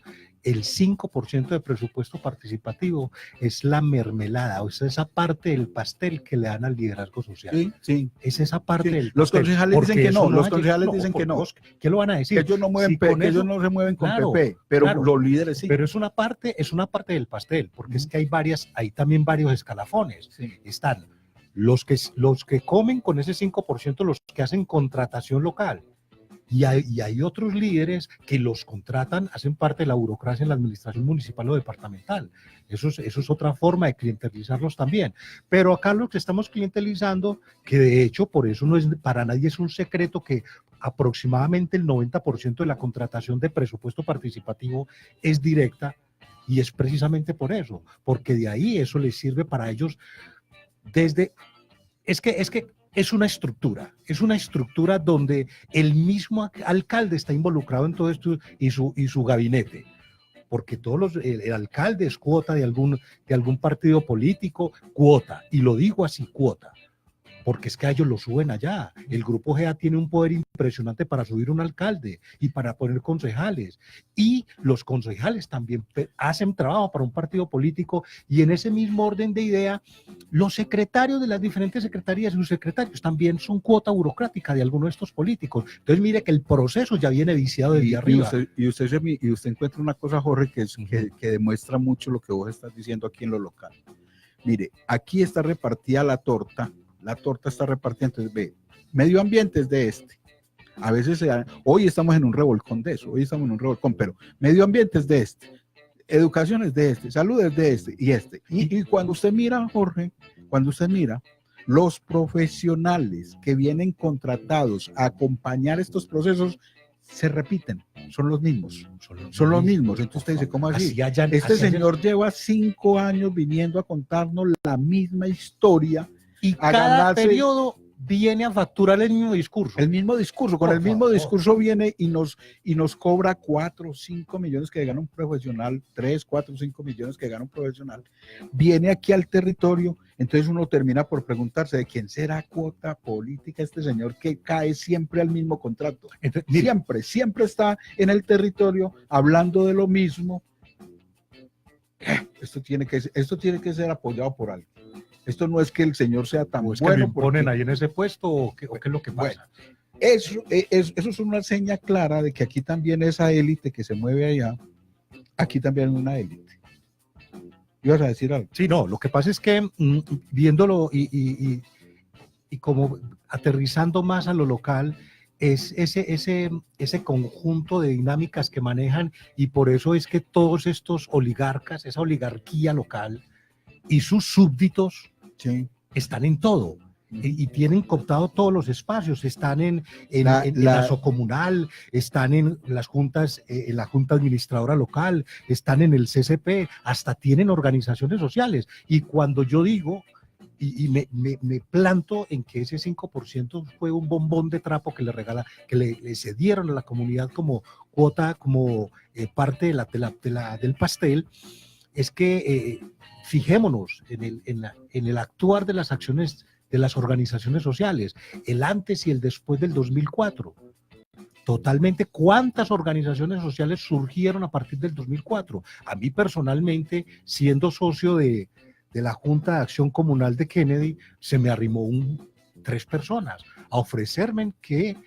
el 5% de presupuesto participativo es la mermelada, o sea, esa parte del pastel que le dan al liderazgo social. Sí, sí. Es esa parte Sí. del Los pastel, concejales dicen porque que no, eso los ha concejales llegado- dicen que no. ¿Qué lo van a decir? Que ellos no mueven Si con que ellos eso- no se mueven con Claro, PP, pero claro. los líderes sí. Pero es una parte del pastel, porque es que hay también varios escalafones. Sí. Están los que comen con ese 5%, los que hacen contratación local. Y hay otros líderes que los contratan, hacen parte de la burocracia en la administración municipal o departamental. Eso es otra forma de clientelizarlos también. Pero acá lo que estamos clientelizando, que de hecho por eso no es para nadie es un secreto que aproximadamente el 90% de la contratación de presupuesto participativo es directa, y es precisamente por eso, porque de ahí eso les sirve para ellos es que es una estructura donde el mismo alcalde está involucrado en todo esto y su gabinete, porque el alcalde es cuota de algún partido político, cuota, y lo digo así, cuota, porque es que a ellos lo suben allá. El Grupo GEA tiene un poder impresionante para subir un alcalde y para poner concejales, y los concejales también hacen trabajo para un partido político, y en ese mismo orden de idea, los secretarios de las diferentes secretarías y sus secretarios también son cuota burocrática de algunos de estos políticos. Entonces mire que el proceso ya viene viciado desde arriba. Y usted encuentra una cosa, Jorge, que demuestra mucho lo que vos estás diciendo aquí en lo local. Mire, aquí está repartida la torta está repartida, entonces ve, medio ambiente es de este. A veces hoy estamos en un revolcón de eso, pero medio ambiente es de este, educación es de este, salud es de este y este. Y cuando usted mira, Jorge, los profesionales que vienen contratados a acompañar estos procesos se repiten, son los mismos. Entonces usted dice, ¿cómo así? Este señor lleva 5 años viniendo a contarnos la misma historia, y cada periodo viene a facturar el mismo discurso. Con el mismo discurso viene y nos cobra 4 o 5 millones que gana un profesional, 3, 4 o 5 millones que gana un profesional. Viene aquí al territorio, entonces uno termina por preguntarse de quién será cuota política este señor que cae siempre al mismo contrato. Entonces, siempre está en el territorio hablando de lo mismo. Esto tiene que ser apoyado por alguien. Esto no es que el señor sea tan bueno. bueno. ¿Que lo ponen ahí en ese puesto o qué es lo que pasa? Bueno, eso es una seña clara de que aquí también esa élite que se mueve allá, aquí también hay una élite. ¿Ibas a decir algo? Sí, no, lo que pasa es que viéndolo y como aterrizando más a lo local, es ese conjunto de dinámicas que manejan, y por eso es que todos estos oligarcas, esa oligarquía local y sus súbditos, sí, están en todo y tienen cooptado todos los espacios, están en la Socomunal, están en las juntas, en la Junta Administradora Local, están en el CCP, hasta tienen organizaciones sociales. Y cuando yo digo, y me planto en que ese 5% fue un bombón de trapo que le cedieron a la comunidad como cuota, como parte del pastel, es que fijémonos en el actuar de las acciones de las organizaciones sociales, el antes y el después del 2004. Totalmente, ¿cuántas organizaciones sociales surgieron a partir del 2004? A mí personalmente, siendo socio de la Junta de Acción Comunal de Kennedy, se me arrimó 3 personas a ofrecerme que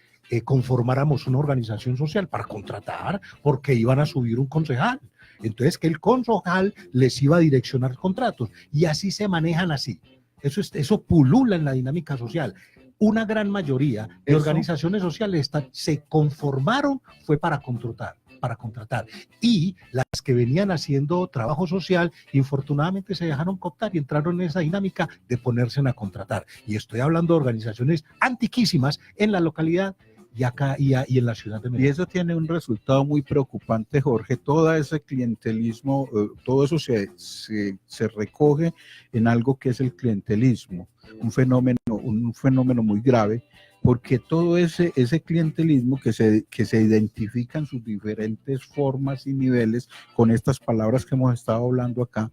conformáramos una organización social para contratar, porque iban a subir un concejal. Entonces, que el concejal les iba a direccionar contratos, y así se manejan así. Eso pulula en la dinámica social. Una gran mayoría de organizaciones sociales se conformaron fue para contratar. Y las que venían haciendo trabajo social, infortunadamente se dejaron cooptar y entraron en esa dinámica de ponerse a contratar. Y estoy hablando de organizaciones antiquísimas en la localidad y acá y en la ciudad de Medellín. Y eso tiene un resultado muy preocupante, Jorge. Todo ese clientelismo, todo eso se recoge en algo que es el clientelismo, un fenómeno muy grave, porque todo ese clientelismo que se identifica en sus diferentes formas y niveles, con estas palabras que hemos estado hablando acá,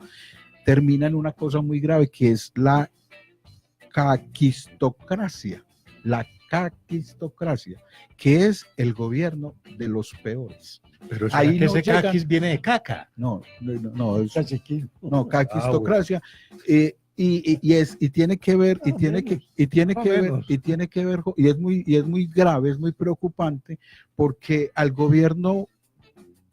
termina en una cosa muy grave, que es la caquistocracia. La caquistocracia, que es el gobierno de los peores. Pero ahí que no ese llegan- caquis viene de caca. No, es Caciquismo. no, caquistocracia. Y tiene que ver, y tiene que ver, y es muy grave, es muy preocupante, porque al gobierno,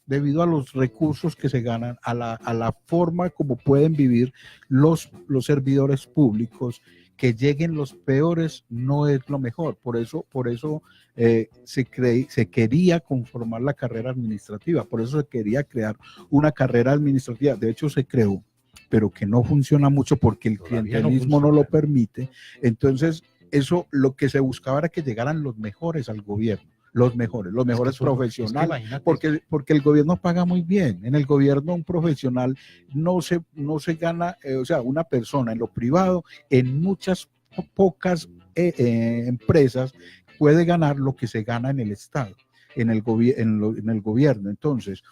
debido a los recursos que se ganan, a la forma como pueden vivir los servidores públicos, que lleguen los peores no es lo mejor. Por eso se quería conformar la carrera administrativa, por eso se quería crear una carrera administrativa. De hecho, se creó, pero que no funciona mucho porque el clientelismo no lo permite. Entonces, eso lo que se buscaba era que llegaran los mejores al gobierno. Los mejores profesionales, porque el gobierno paga muy bien. En el gobierno un profesional no se gana, o sea, una persona en lo privado, en muchas pocas empresas puede ganar lo que se gana en el Estado, en el gobierno. Entonces,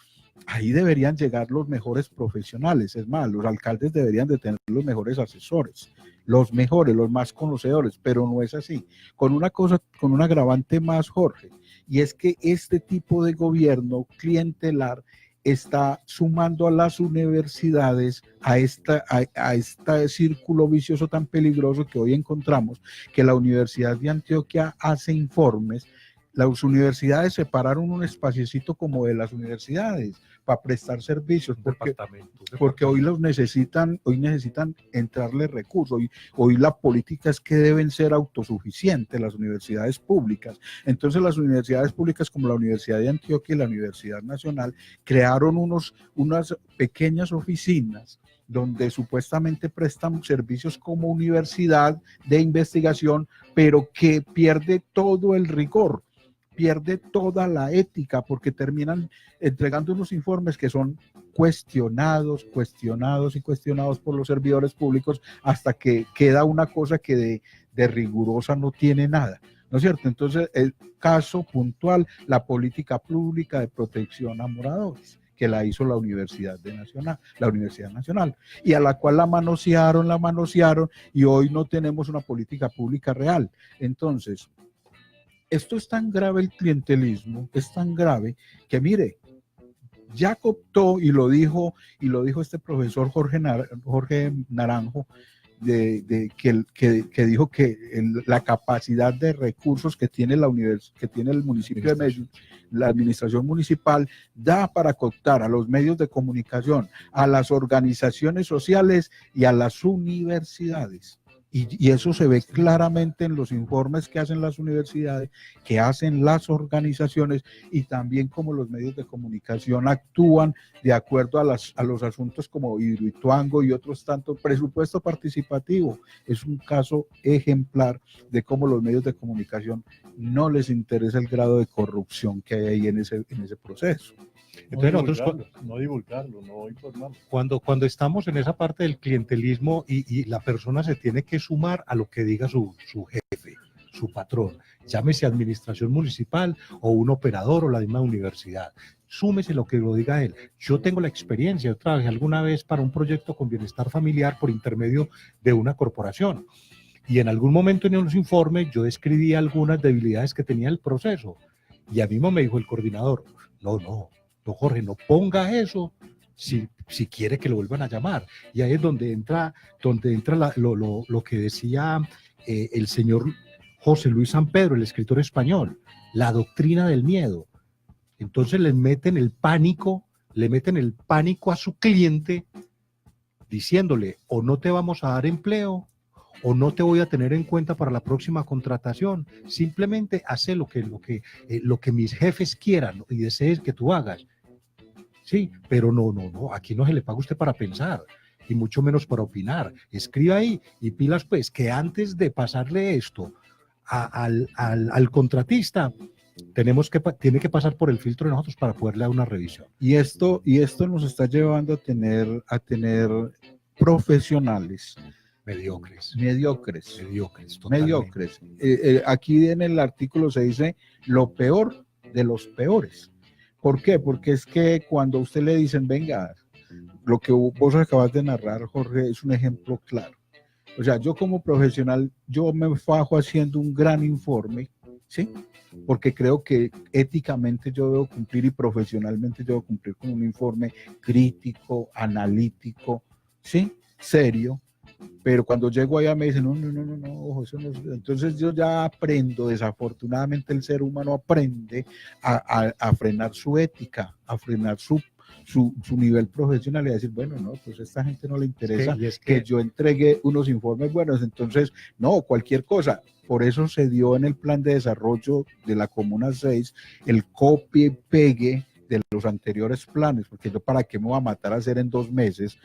ahí deberían llegar los mejores profesionales. Es más, los alcaldes deberían de tener los mejores asesores, los mejores, los más conocedores, pero no es así. Con un agravante más, Jorge, y es que este tipo de gobierno clientelar está sumando a las universidades a este círculo vicioso tan peligroso que hoy encontramos, que la Universidad de Antioquia hace informes. Las universidades separaron un espaciecito como de las universidades para prestar servicios, porque hoy necesitan entrarle recursos. Hoy la política es que deben ser autosuficientes las universidades públicas. Entonces las universidades públicas como la Universidad de Antioquia y la Universidad Nacional crearon unas pequeñas oficinas donde supuestamente prestan servicios como universidad de investigación, pero que pierde todo el rigor, pierde toda la ética, porque terminan entregando unos informes que son cuestionados por los servidores públicos, hasta que queda una cosa que de rigurosa no tiene nada, ¿no es cierto? Entonces, el caso puntual, la política pública de protección a moradores, que la hizo la Universidad Nacional, y a la cual la manosearon, y hoy no tenemos una política pública real. Entonces, esto es tan grave, el clientelismo, es tan grave que, mire, ya cooptó, y lo dijo este profesor Jorge Naranjo, que dijo que la capacidad de recursos que tiene el municipio de Medellín, la administración municipal, da para cooptar a los medios de comunicación, a las organizaciones sociales y a las universidades. Y eso se ve claramente en los informes que hacen las universidades, que hacen las organizaciones, y también como los medios de comunicación actúan de acuerdo a los asuntos como Hidroituango y otros tantos. Presupuesto participativo es un caso ejemplar de cómo los medios de comunicación no les interesa el grado de corrupción que hay ahí en ese proceso. Entonces no divulgarlo, no informarlo. Cuando estamos en esa parte del clientelismo y la persona se tiene que sumar a lo que diga su jefe, su patrón, llámese administración municipal o un operador o la misma universidad, súmese lo que lo diga él. Yo tengo la experiencia, yo trabajé alguna vez para un proyecto con bienestar familiar por intermedio de una corporación, y en algún momento en los informes yo describí algunas debilidades que tenía el proceso, y a mí me dijo el coordinador, no, Jorge, no ponga eso si quiere que lo vuelvan a llamar. Y ahí es donde entra lo que decía el señor José Luis San Pedro, el escritor español, la doctrina del miedo. Entonces le meten el pánico a su cliente, diciéndole, o no te vamos a dar empleo, o no te voy a tener en cuenta para la próxima contratación. Simplemente hace lo que mis jefes quieran y deseen que tú hagas. Sí, pero no, aquí no se le paga a usted para pensar, y mucho menos para opinar. Escriba ahí, y pilas pues, que antes de pasarle esto al contratista, tiene que pasar por el filtro de nosotros para poderle dar una revisión. Y esto nos está llevando a tener profesionales mediocres. Aquí en el artículo se dice lo peor de los peores. ¿Por qué? Porque es que cuando a usted le dicen, venga, lo que vos acabas de narrar, Jorge, es un ejemplo claro. O sea, yo como profesional, yo me fajo haciendo un gran informe, ¿sí? Porque creo que éticamente yo debo cumplir y profesionalmente yo debo cumplir con un informe crítico, analítico, ¿sí? Serio. Pero cuando llego allá me dicen, no, ojo, eso no es. Entonces yo ya aprendo, desafortunadamente el ser humano aprende a frenar su ética, a frenar su nivel profesional y a decir, bueno, no, pues a esta gente no le interesa que yo entregue unos informes buenos, entonces, no, cualquier cosa. Por eso se dio en el plan de desarrollo de la Comuna 6 el copie y pegue de los anteriores planes, porque yo para qué me voy a matar a hacer en 2 meses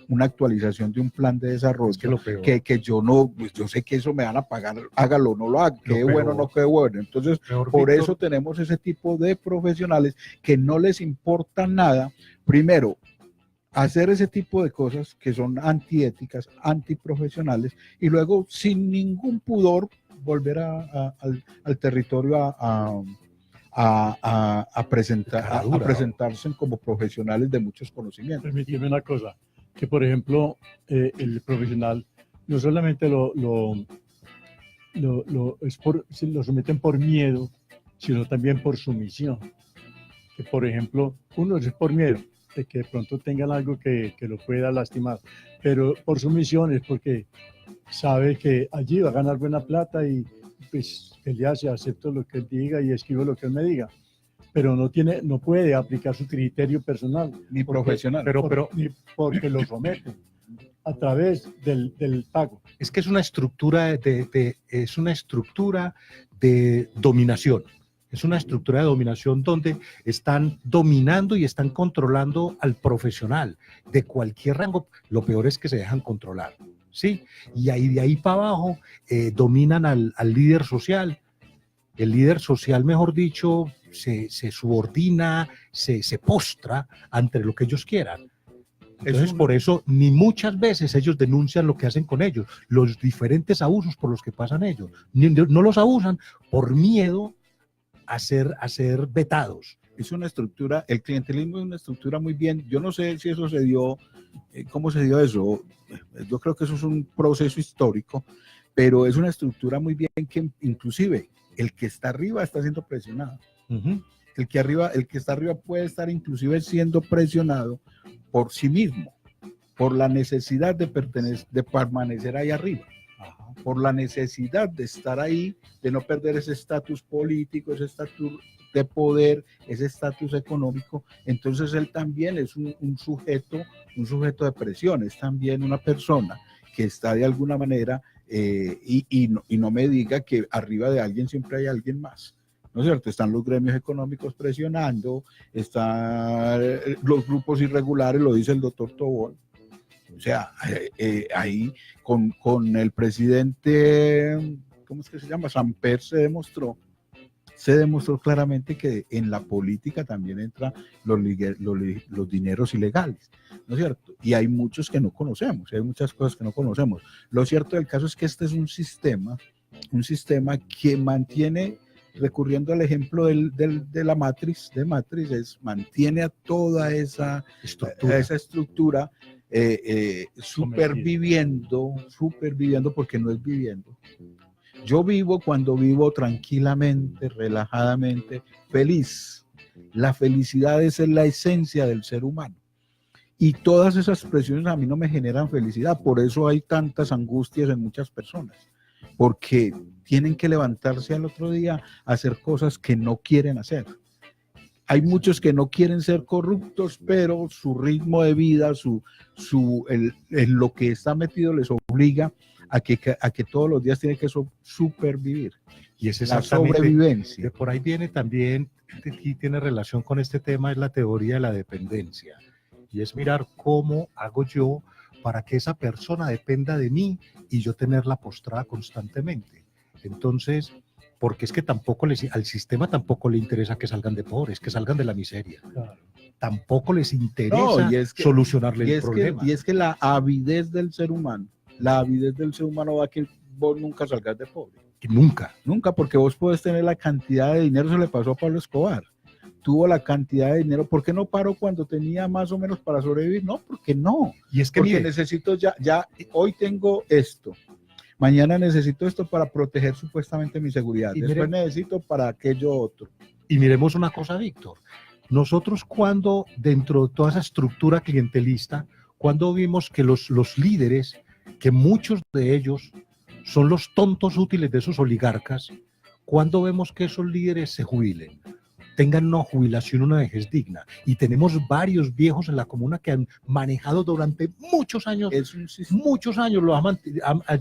una actualización de un plan de desarrollo que yo no, pues yo sé que eso me van a pagar, hágalo, no lo haga, quede bueno, no quede bueno. Entonces, por eso tenemos ese tipo de profesionales que no les importa nada, primero, hacer ese tipo de cosas que son antiéticas, antiprofesionales, y luego, sin ningún pudor, volver al territorio a presentarse como profesionales de muchos conocimientos. Permíteme una cosa, que por ejemplo, el profesional no solamente lo someten por miedo, sino también por sumisión. Que por ejemplo, uno es por miedo, de que de pronto tengan algo que lo pueda lastimar, pero por sumisión es porque sabe que allí va a ganar buena plata y pues él ya se acepto lo que él diga y escribo lo que él me diga, pero no puede aplicar su criterio personal ni profesional, ni porque lo somete a través del pago. Es que es una estructura de dominación. Es una estructura de dominación donde están dominando y están controlando al profesional de cualquier rango. Lo peor es que se dejan controlar, ¿sí? Y ahí, de ahí para abajo dominan al líder social. El líder social, mejor dicho, se subordina, se postra ante lo que ellos quieran. Entonces, por eso, ni muchas veces ellos denuncian lo que hacen con ellos, los diferentes abusos por los que pasan ellos. No los abusan por miedo a ser vetados. Es una estructura, el clientelismo es una estructura muy bien, yo no sé si eso se dio, cómo se dio eso, yo creo que eso es un proceso histórico, pero es una estructura muy bien que inclusive el que está arriba está siendo presionado. El que está arriba puede estar inclusive siendo presionado por sí mismo, por la necesidad de permanecer ahí arriba. Por la necesidad de estar ahí, de no perder ese estatus político, ese estatus de poder, ese estatus económico. Entonces él también es un sujeto de presión, es también una persona que está de alguna manera, y no me diga que arriba de alguien siempre hay alguien más, ¿no es cierto? Están los gremios económicos presionando, están los grupos irregulares, lo dice el doctor Tobón. O sea, ahí con el presidente, ¿cómo es que se llama? Samper se demostró claramente que en la política también entran los dineros ilegales, ¿no es cierto? Y hay muchos que no conocemos, hay muchas cosas que no conocemos. Lo cierto del caso es que este es un sistema que mantiene, recurriendo al ejemplo de la matriz, mantiene a toda esa estructura superviviendo, porque no es viviendo. Yo vivo cuando vivo tranquilamente, relajadamente, feliz. La felicidad es la esencia del ser humano. Y todas esas presiones a mí no me generan felicidad. Por eso hay tantas angustias en muchas personas. Porque tienen que levantarse al otro día a hacer cosas que no quieren hacer. Hay muchos que no quieren ser corruptos, pero su ritmo de vida, lo que está metido les obliga a que todos los días tienen que supervivir. Y es la sobrevivencia. Por ahí viene también, aquí tiene relación con este tema, es la teoría de la dependencia. Y es mirar cómo hago yo para que esa persona dependa de mí y yo tenerla postrada constantemente. Entonces, porque es que al sistema tampoco le interesa que salgan de pobres, que salgan de la miseria. Claro. Tampoco les interesa solucionarle el problema. Y es que la avidez del ser humano va a que vos nunca salgas de pobre. Nunca, porque vos podés tener la cantidad de dinero, se le pasó a Pablo Escobar. Tuvo la cantidad de dinero, ¿por qué no paró cuando tenía más o menos para sobrevivir? No, porque no. Y es que porque necesito ya hoy tengo esto, Mañana necesito esto para proteger supuestamente mi seguridad. Y Después mire- necesito para aquello otro. Y miremos una cosa, Víctor. Nosotros cuando, dentro de toda esa estructura clientelista, cuando vimos que los líderes, que muchos de ellos son los tontos útiles de esos oligarcas, cuando vemos que esos líderes se jubilen, tengan una jubilación, una vejez digna. Y tenemos varios viejos en la comuna que han manejado durante muchos años, han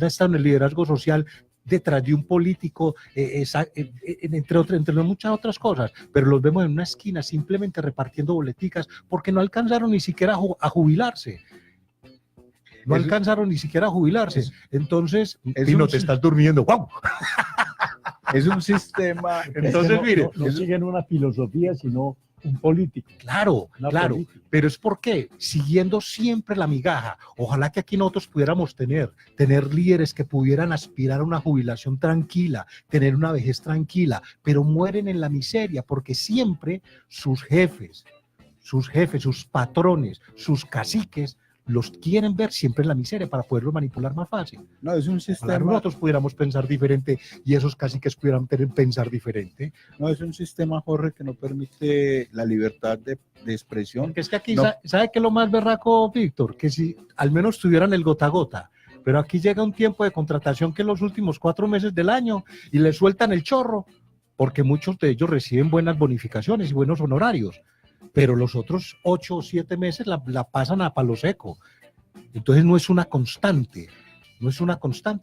estado en el liderazgo social detrás de un político, entre muchas otras cosas, pero los vemos en una esquina simplemente repartiendo boleticas porque no alcanzaron ni siquiera a jubilarse. No alcanzaron ni siquiera a jubilarse. Entonces, Pino, te estás durmiendo. ¡Guau! Es un sistema. Entonces, mire. No siguen una filosofía, sino un político. Claro, Una claro. política. Pero es porque, siguiendo siempre la migaja, ojalá que aquí nosotros pudiéramos tener líderes que pudieran aspirar a una jubilación tranquila, tener una vejez tranquila, pero mueren en la miseria porque siempre sus jefes, sus patrones, sus caciques, los quieren ver siempre en la miseria para poderlo manipular más fácil. No, es un Ojalá sistema. nosotros pudiéramos pensar diferente y esos caciques pudieran pensar diferente. No, es un sistema, Jorge, que no permite la libertad de expresión. Porque es que aquí, No. ¿sabe qué es lo más berraco, Víctor? Que si al menos tuvieran el gota a gota, pero aquí llega un tiempo de contratación que es los últimos 4 meses del año y le sueltan el chorro, porque muchos de ellos reciben buenas bonificaciones y buenos honorarios, pero los otros 8 o 7 meses la pasan a palo seco. Entonces no es una constante,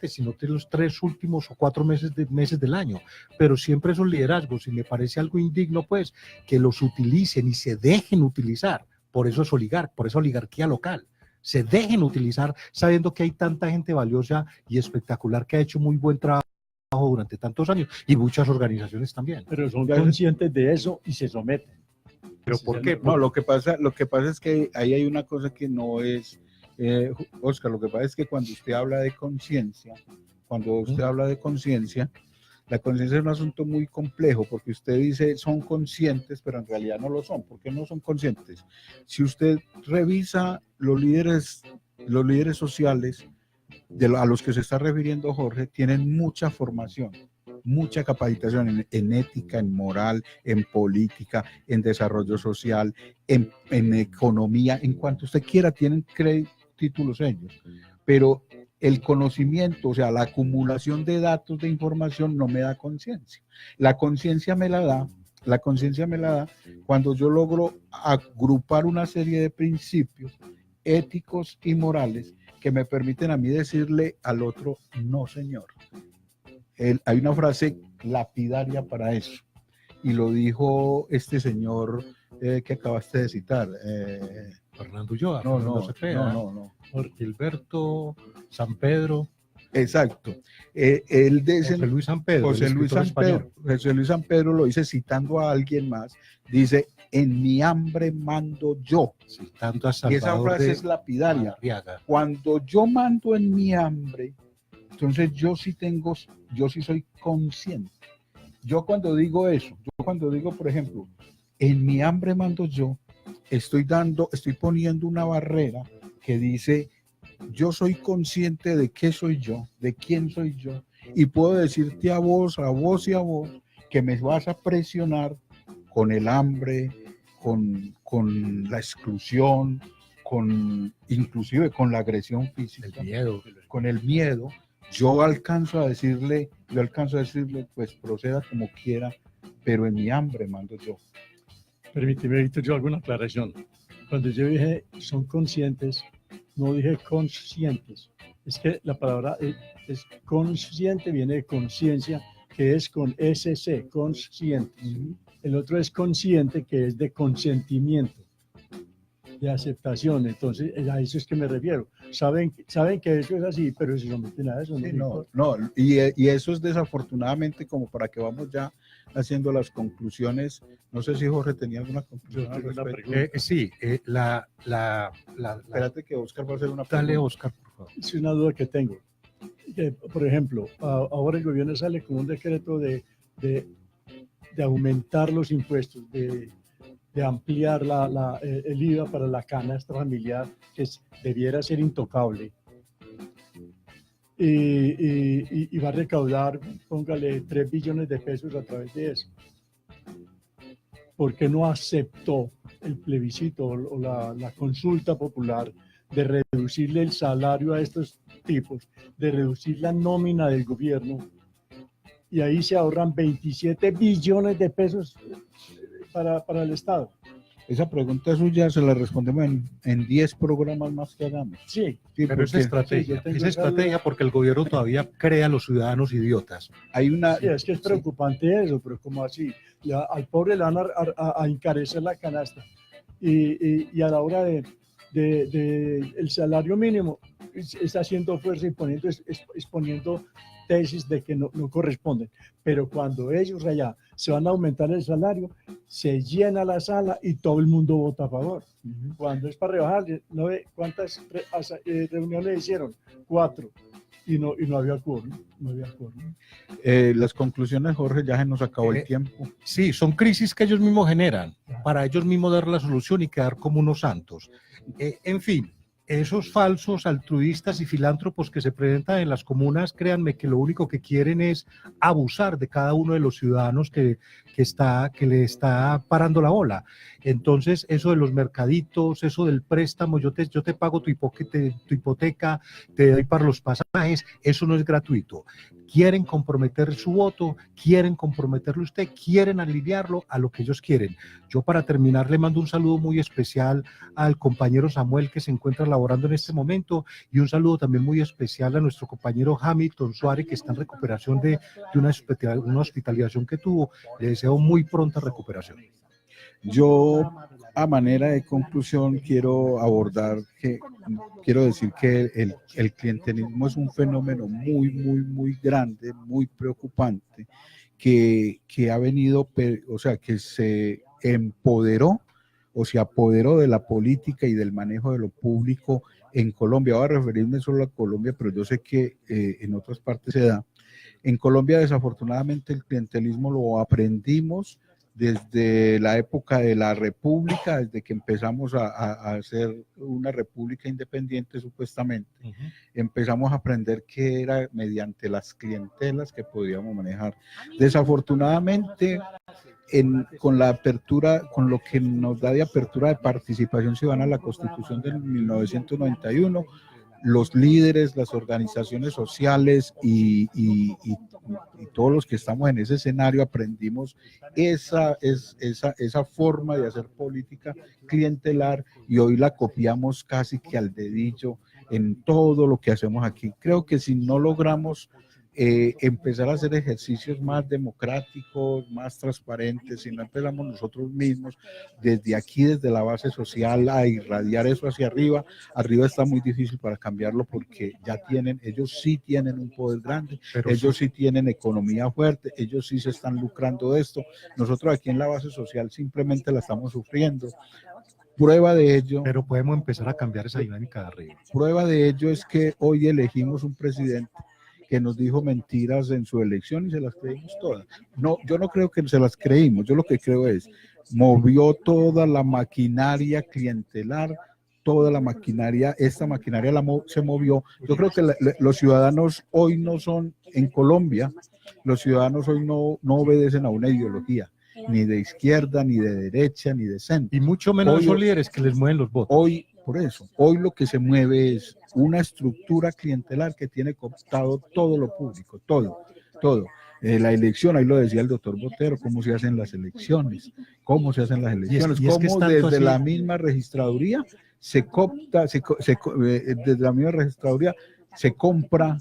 sino que los 3 últimos o 4 meses del año, pero siempre esos liderazgos, y me parece algo indigno, pues, que los utilicen y se dejen utilizar, por eso es por esa oligarquía local, se dejen utilizar sabiendo que hay tanta gente valiosa y espectacular que ha hecho muy buen trabajo durante tantos años, y muchas organizaciones también. Pero son conscientes de eso y se someten. ¿Pero por qué? No, lo que pasa es que ahí hay una cosa que no es, Oscar, lo que pasa es que cuando usted habla de conciencia, la conciencia es un asunto muy complejo, porque usted dice son conscientes, pero en realidad no lo son. ¿Por qué no son conscientes? Si usted revisa los líderes sociales a los que se está refiriendo Jorge, tienen mucha formación, mucha capacitación en ética, en moral, en política, en desarrollo social, en economía, en cuanto usted quiera, tienen títulos ellos, pero el conocimiento, o sea, la acumulación de datos, de información, no me da conciencia. La conciencia me la da cuando yo logro agrupar una serie de principios éticos y morales que me permiten a mí decirle al otro, no señor. Hay una frase lapidaria para eso, y lo dijo este señor que acabaste de citar. Fernando Ulloa, No, Fernando no, Cepeda, no. Gilberto, San Pedro. Exacto. Él dice, José Luis San Pedro, José Luis San Pedro lo dice citando a alguien más, dice, en mi hambre mando yo. Citando a Y esa Salvador frase de es lapidaria. Arriaga. Cuando yo mando en mi hambre, entonces yo sí soy consciente. Yo cuando digo eso, por ejemplo, en mi hambre mando yo, estoy poniendo una barrera que dice, yo soy consciente de qué soy yo, de quién soy yo, y puedo decirte a vos y a vos, que me vas a presionar con el hambre, con la exclusión, inclusive con la agresión física, con el miedo. Yo alcanzo a decirle, pues proceda como quiera, pero en mi hambre mando yo. Permíteme, Víctor, yo alguna aclaración. Cuando yo dije son conscientes, no dije conscientes. Es que la palabra es consciente, viene de conciencia, que es con SC, consciente. El otro es consciente, que es de consentimiento, de aceptación. Entonces, a eso es que me refiero. Saben que eso es así, pero se someten a eso. Sí, y eso es desafortunadamente como para que vamos ya haciendo las conclusiones. No sé si Jorge tenía alguna conclusión al respecto. Sí, Espérate que Oscar va a hacer una pregunta. Dale, Oscar, por favor. Es una duda que tengo. Por ejemplo, ahora el gobierno sale con un decreto de aumentar los impuestos, de ampliar el IVA para la canasta familiar, que debiera ser intocable. y va a recaudar, póngale, 3 billones de pesos a través de eso. ¿Por qué no aceptó el plebiscito o la consulta popular de reducirle el salario a estos tipos, de reducir la nómina del gobierno? Y ahí se ahorran 27 billones de pesos para el Estado. Esa pregunta suya se la respondemos en 10 programas más que hagamos. Sí, pero es estrategia, porque el gobierno todavía crea a los ciudadanos idiotas. Hay una... Sí, es que es preocupante eso, pero como así, ya al pobre le van a encarecer la canasta y a la hora de el salario mínimo está haciendo fuerza y exponiendo tesis de que no corresponden, pero cuando ellos allá se van a aumentar el salario, se llena la sala y todo el mundo vota a favor. Cuando es para rebajar, ¿no ve cuántas reuniones hicieron? 4, y no había quórum. Las conclusiones, Jorge, ya se nos acabó el tiempo. Sí, son crisis que ellos mismos generan, para ellos mismos dar la solución y quedar como unos santos. En fin, esos falsos altruistas y filántropos que se presentan en las comunas, créanme que lo único que quieren es abusar de cada uno de los ciudadanos que le está parando la bola. Entonces, eso de los mercaditos, eso del préstamo, yo te pago tu hipoteca, te doy para los pasajes, eso no es gratuito. Quieren comprometer su voto, quieren comprometerlo usted, quieren alinearlo a lo que ellos quieren. Yo, para terminar, le mando un saludo muy especial al compañero Samuel, que se encuentra laborando en este momento, y un saludo también muy especial a nuestro compañero Hamilton Suárez, que está en recuperación de una hospitalización que tuvo. Le deseo muy pronta recuperación. Yo, a manera de conclusión, quiero decir que el clientelismo es un fenómeno muy grande, muy preocupante, que ha venido, o sea, que se empoderó o se apoderó de la política y del manejo de lo público en Colombia. Voy a referirme solo a Colombia, pero yo sé que en otras partes se da. En Colombia, desafortunadamente, el clientelismo lo aprendimos desde la época de la República, desde que empezamos a hacer una república independiente supuestamente, empezamos a aprender que era mediante las clientelas que podíamos manejar. Desafortunadamente, con la apertura, con lo que nos da de apertura de participación ciudadana la Constitución de 1991, los líderes, las organizaciones sociales y todos los que estamos en ese escenario aprendimos esa forma de hacer política clientelar, y hoy la copiamos casi que al dedillo en todo lo que hacemos aquí. Creo que si no logramos empezar a hacer ejercicios más democráticos, más transparentes, si no empezamos nosotros mismos desde aquí, desde la base social, a irradiar eso hacia arriba está muy difícil para cambiarlo, porque ellos sí tienen un poder grande, ellos sí tienen economía fuerte, ellos sí se están lucrando de esto. Nosotros aquí en la base social simplemente la estamos sufriendo. Prueba de ello... Pero podemos empezar a cambiar esa dinámica de arriba. Prueba de ello es que hoy elegimos un presidente que nos dijo mentiras en su elección y se las creímos todas. No, yo no creo que se las creímos, yo lo que creo es, movió toda la maquinaria clientelar, toda la maquinaria, esta maquinaria se movió. Yo creo que los ciudadanos hoy no son, en Colombia, los ciudadanos hoy no obedecen a una ideología, ni de izquierda, ni de derecha, ni de centro. Y mucho menos esos líderes que les mueven los votos. Por eso, hoy lo que se mueve es una estructura clientelar que tiene cooptado todo lo público, todo. La elección, ahí lo decía el doctor Botero, cómo se hacen las elecciones, cómo desde la misma registraduría se coopta, desde la misma registraduría se compra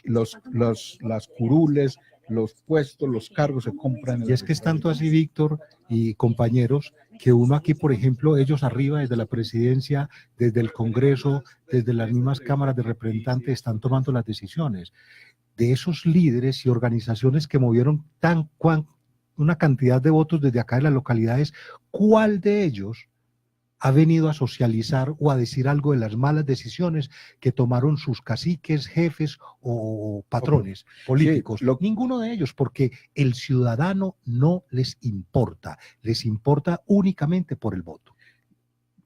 las curules, los puestos, los cargos se compran. Y es que es tanto así, Víctor y compañeros, que uno aquí, por ejemplo, ellos arriba, desde la presidencia, desde el Congreso, desde las mismas cámaras de representantes, están tomando las decisiones. De esos líderes y organizaciones que movieron una cantidad de votos desde acá en las localidades, ¿cuál de ellos ha venido a socializar o a decir algo de las malas decisiones que tomaron sus caciques, jefes o patrones políticos? Sí, ninguno de ellos, porque el ciudadano no les importa únicamente por el voto.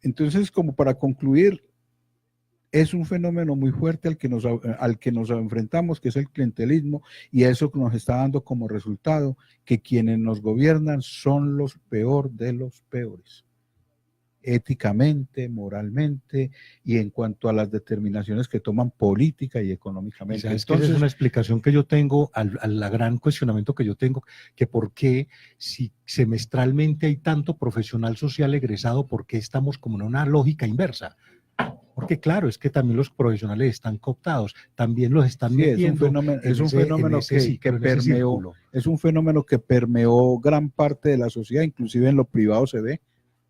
Entonces, como para concluir, es un fenómeno muy fuerte al que nos enfrentamos, que es el clientelismo, y eso nos está dando como resultado que quienes nos gobiernan son los peor de los peores, éticamente, moralmente y en cuanto a las determinaciones que toman política y económicamente. Entonces, es una explicación que yo tengo al gran cuestionamiento que yo tengo, que por qué si semestralmente hay tanto profesional social egresado, ¿por qué estamos como en una lógica inversa? Porque claro, es que también los profesionales están cooptados, también los están metiendo. Es un fenómeno que permeó gran parte de la sociedad, inclusive en lo privado se ve.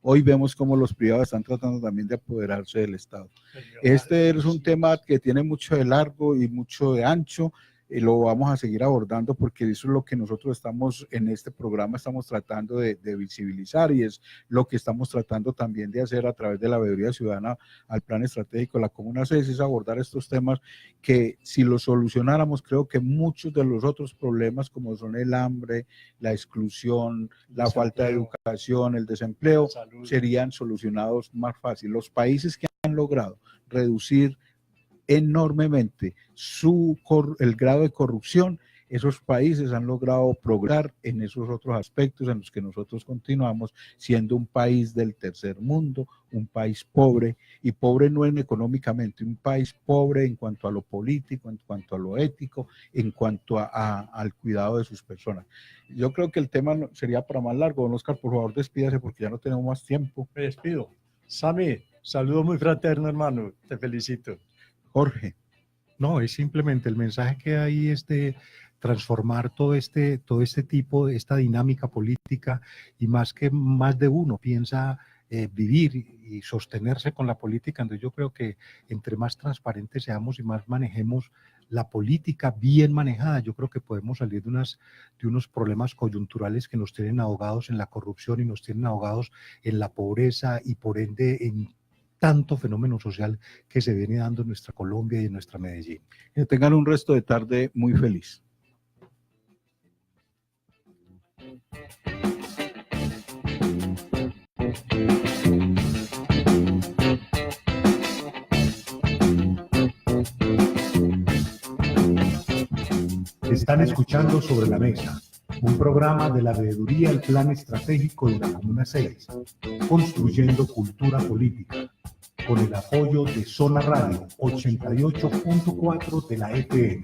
Hoy vemos cómo los privados están tratando también de apoderarse del Estado. Este es un tema que tiene mucho de largo y mucho de ancho, y lo vamos a seguir abordando porque eso es lo que nosotros estamos en este programa, estamos tratando de visibilizar, y es lo que estamos tratando también de hacer a través de la veeduría ciudadana al plan estratégico de la Comuna 6, es abordar estos temas que si los solucionáramos, creo que muchos de los otros problemas como son el hambre, la exclusión, la falta de educación, el desempleo, serían solucionados más fácil. Los países que han logrado reducir enormemente el grado de corrupción, esos países han logrado progresar en esos otros aspectos en los que nosotros continuamos siendo un país del tercer mundo, un país pobre, y pobre no en económicamente, un país pobre en cuanto a lo político, en cuanto a lo ético, en cuanto al cuidado de sus personas. Yo creo que el tema sería para más largo. Don Oscar, por favor, despídase porque ya no tenemos más tiempo. Me despido. Sami, saludo muy fraterno, hermano, te felicito. Jorge. No, es simplemente el mensaje que hay es de transformar todo este tipo, esta dinámica política, y más de uno piensa vivir y sostenerse con la política. Entonces yo creo que entre más transparentes seamos y más manejemos la política bien manejada, yo creo que podemos salir de unos problemas coyunturales que nos tienen ahogados en la corrupción y nos tienen ahogados en la pobreza y por ende en tanto fenómeno social que se viene dando en nuestra Colombia y en nuestra Medellín. Que tengan un resto de tarde muy feliz. Están escuchando Sobre la Mesa, un programa de la Veeduría al Plan Estratégico de la Comuna 6, construyendo cultura política, con el apoyo de Zona Radio 88.4 de la FM.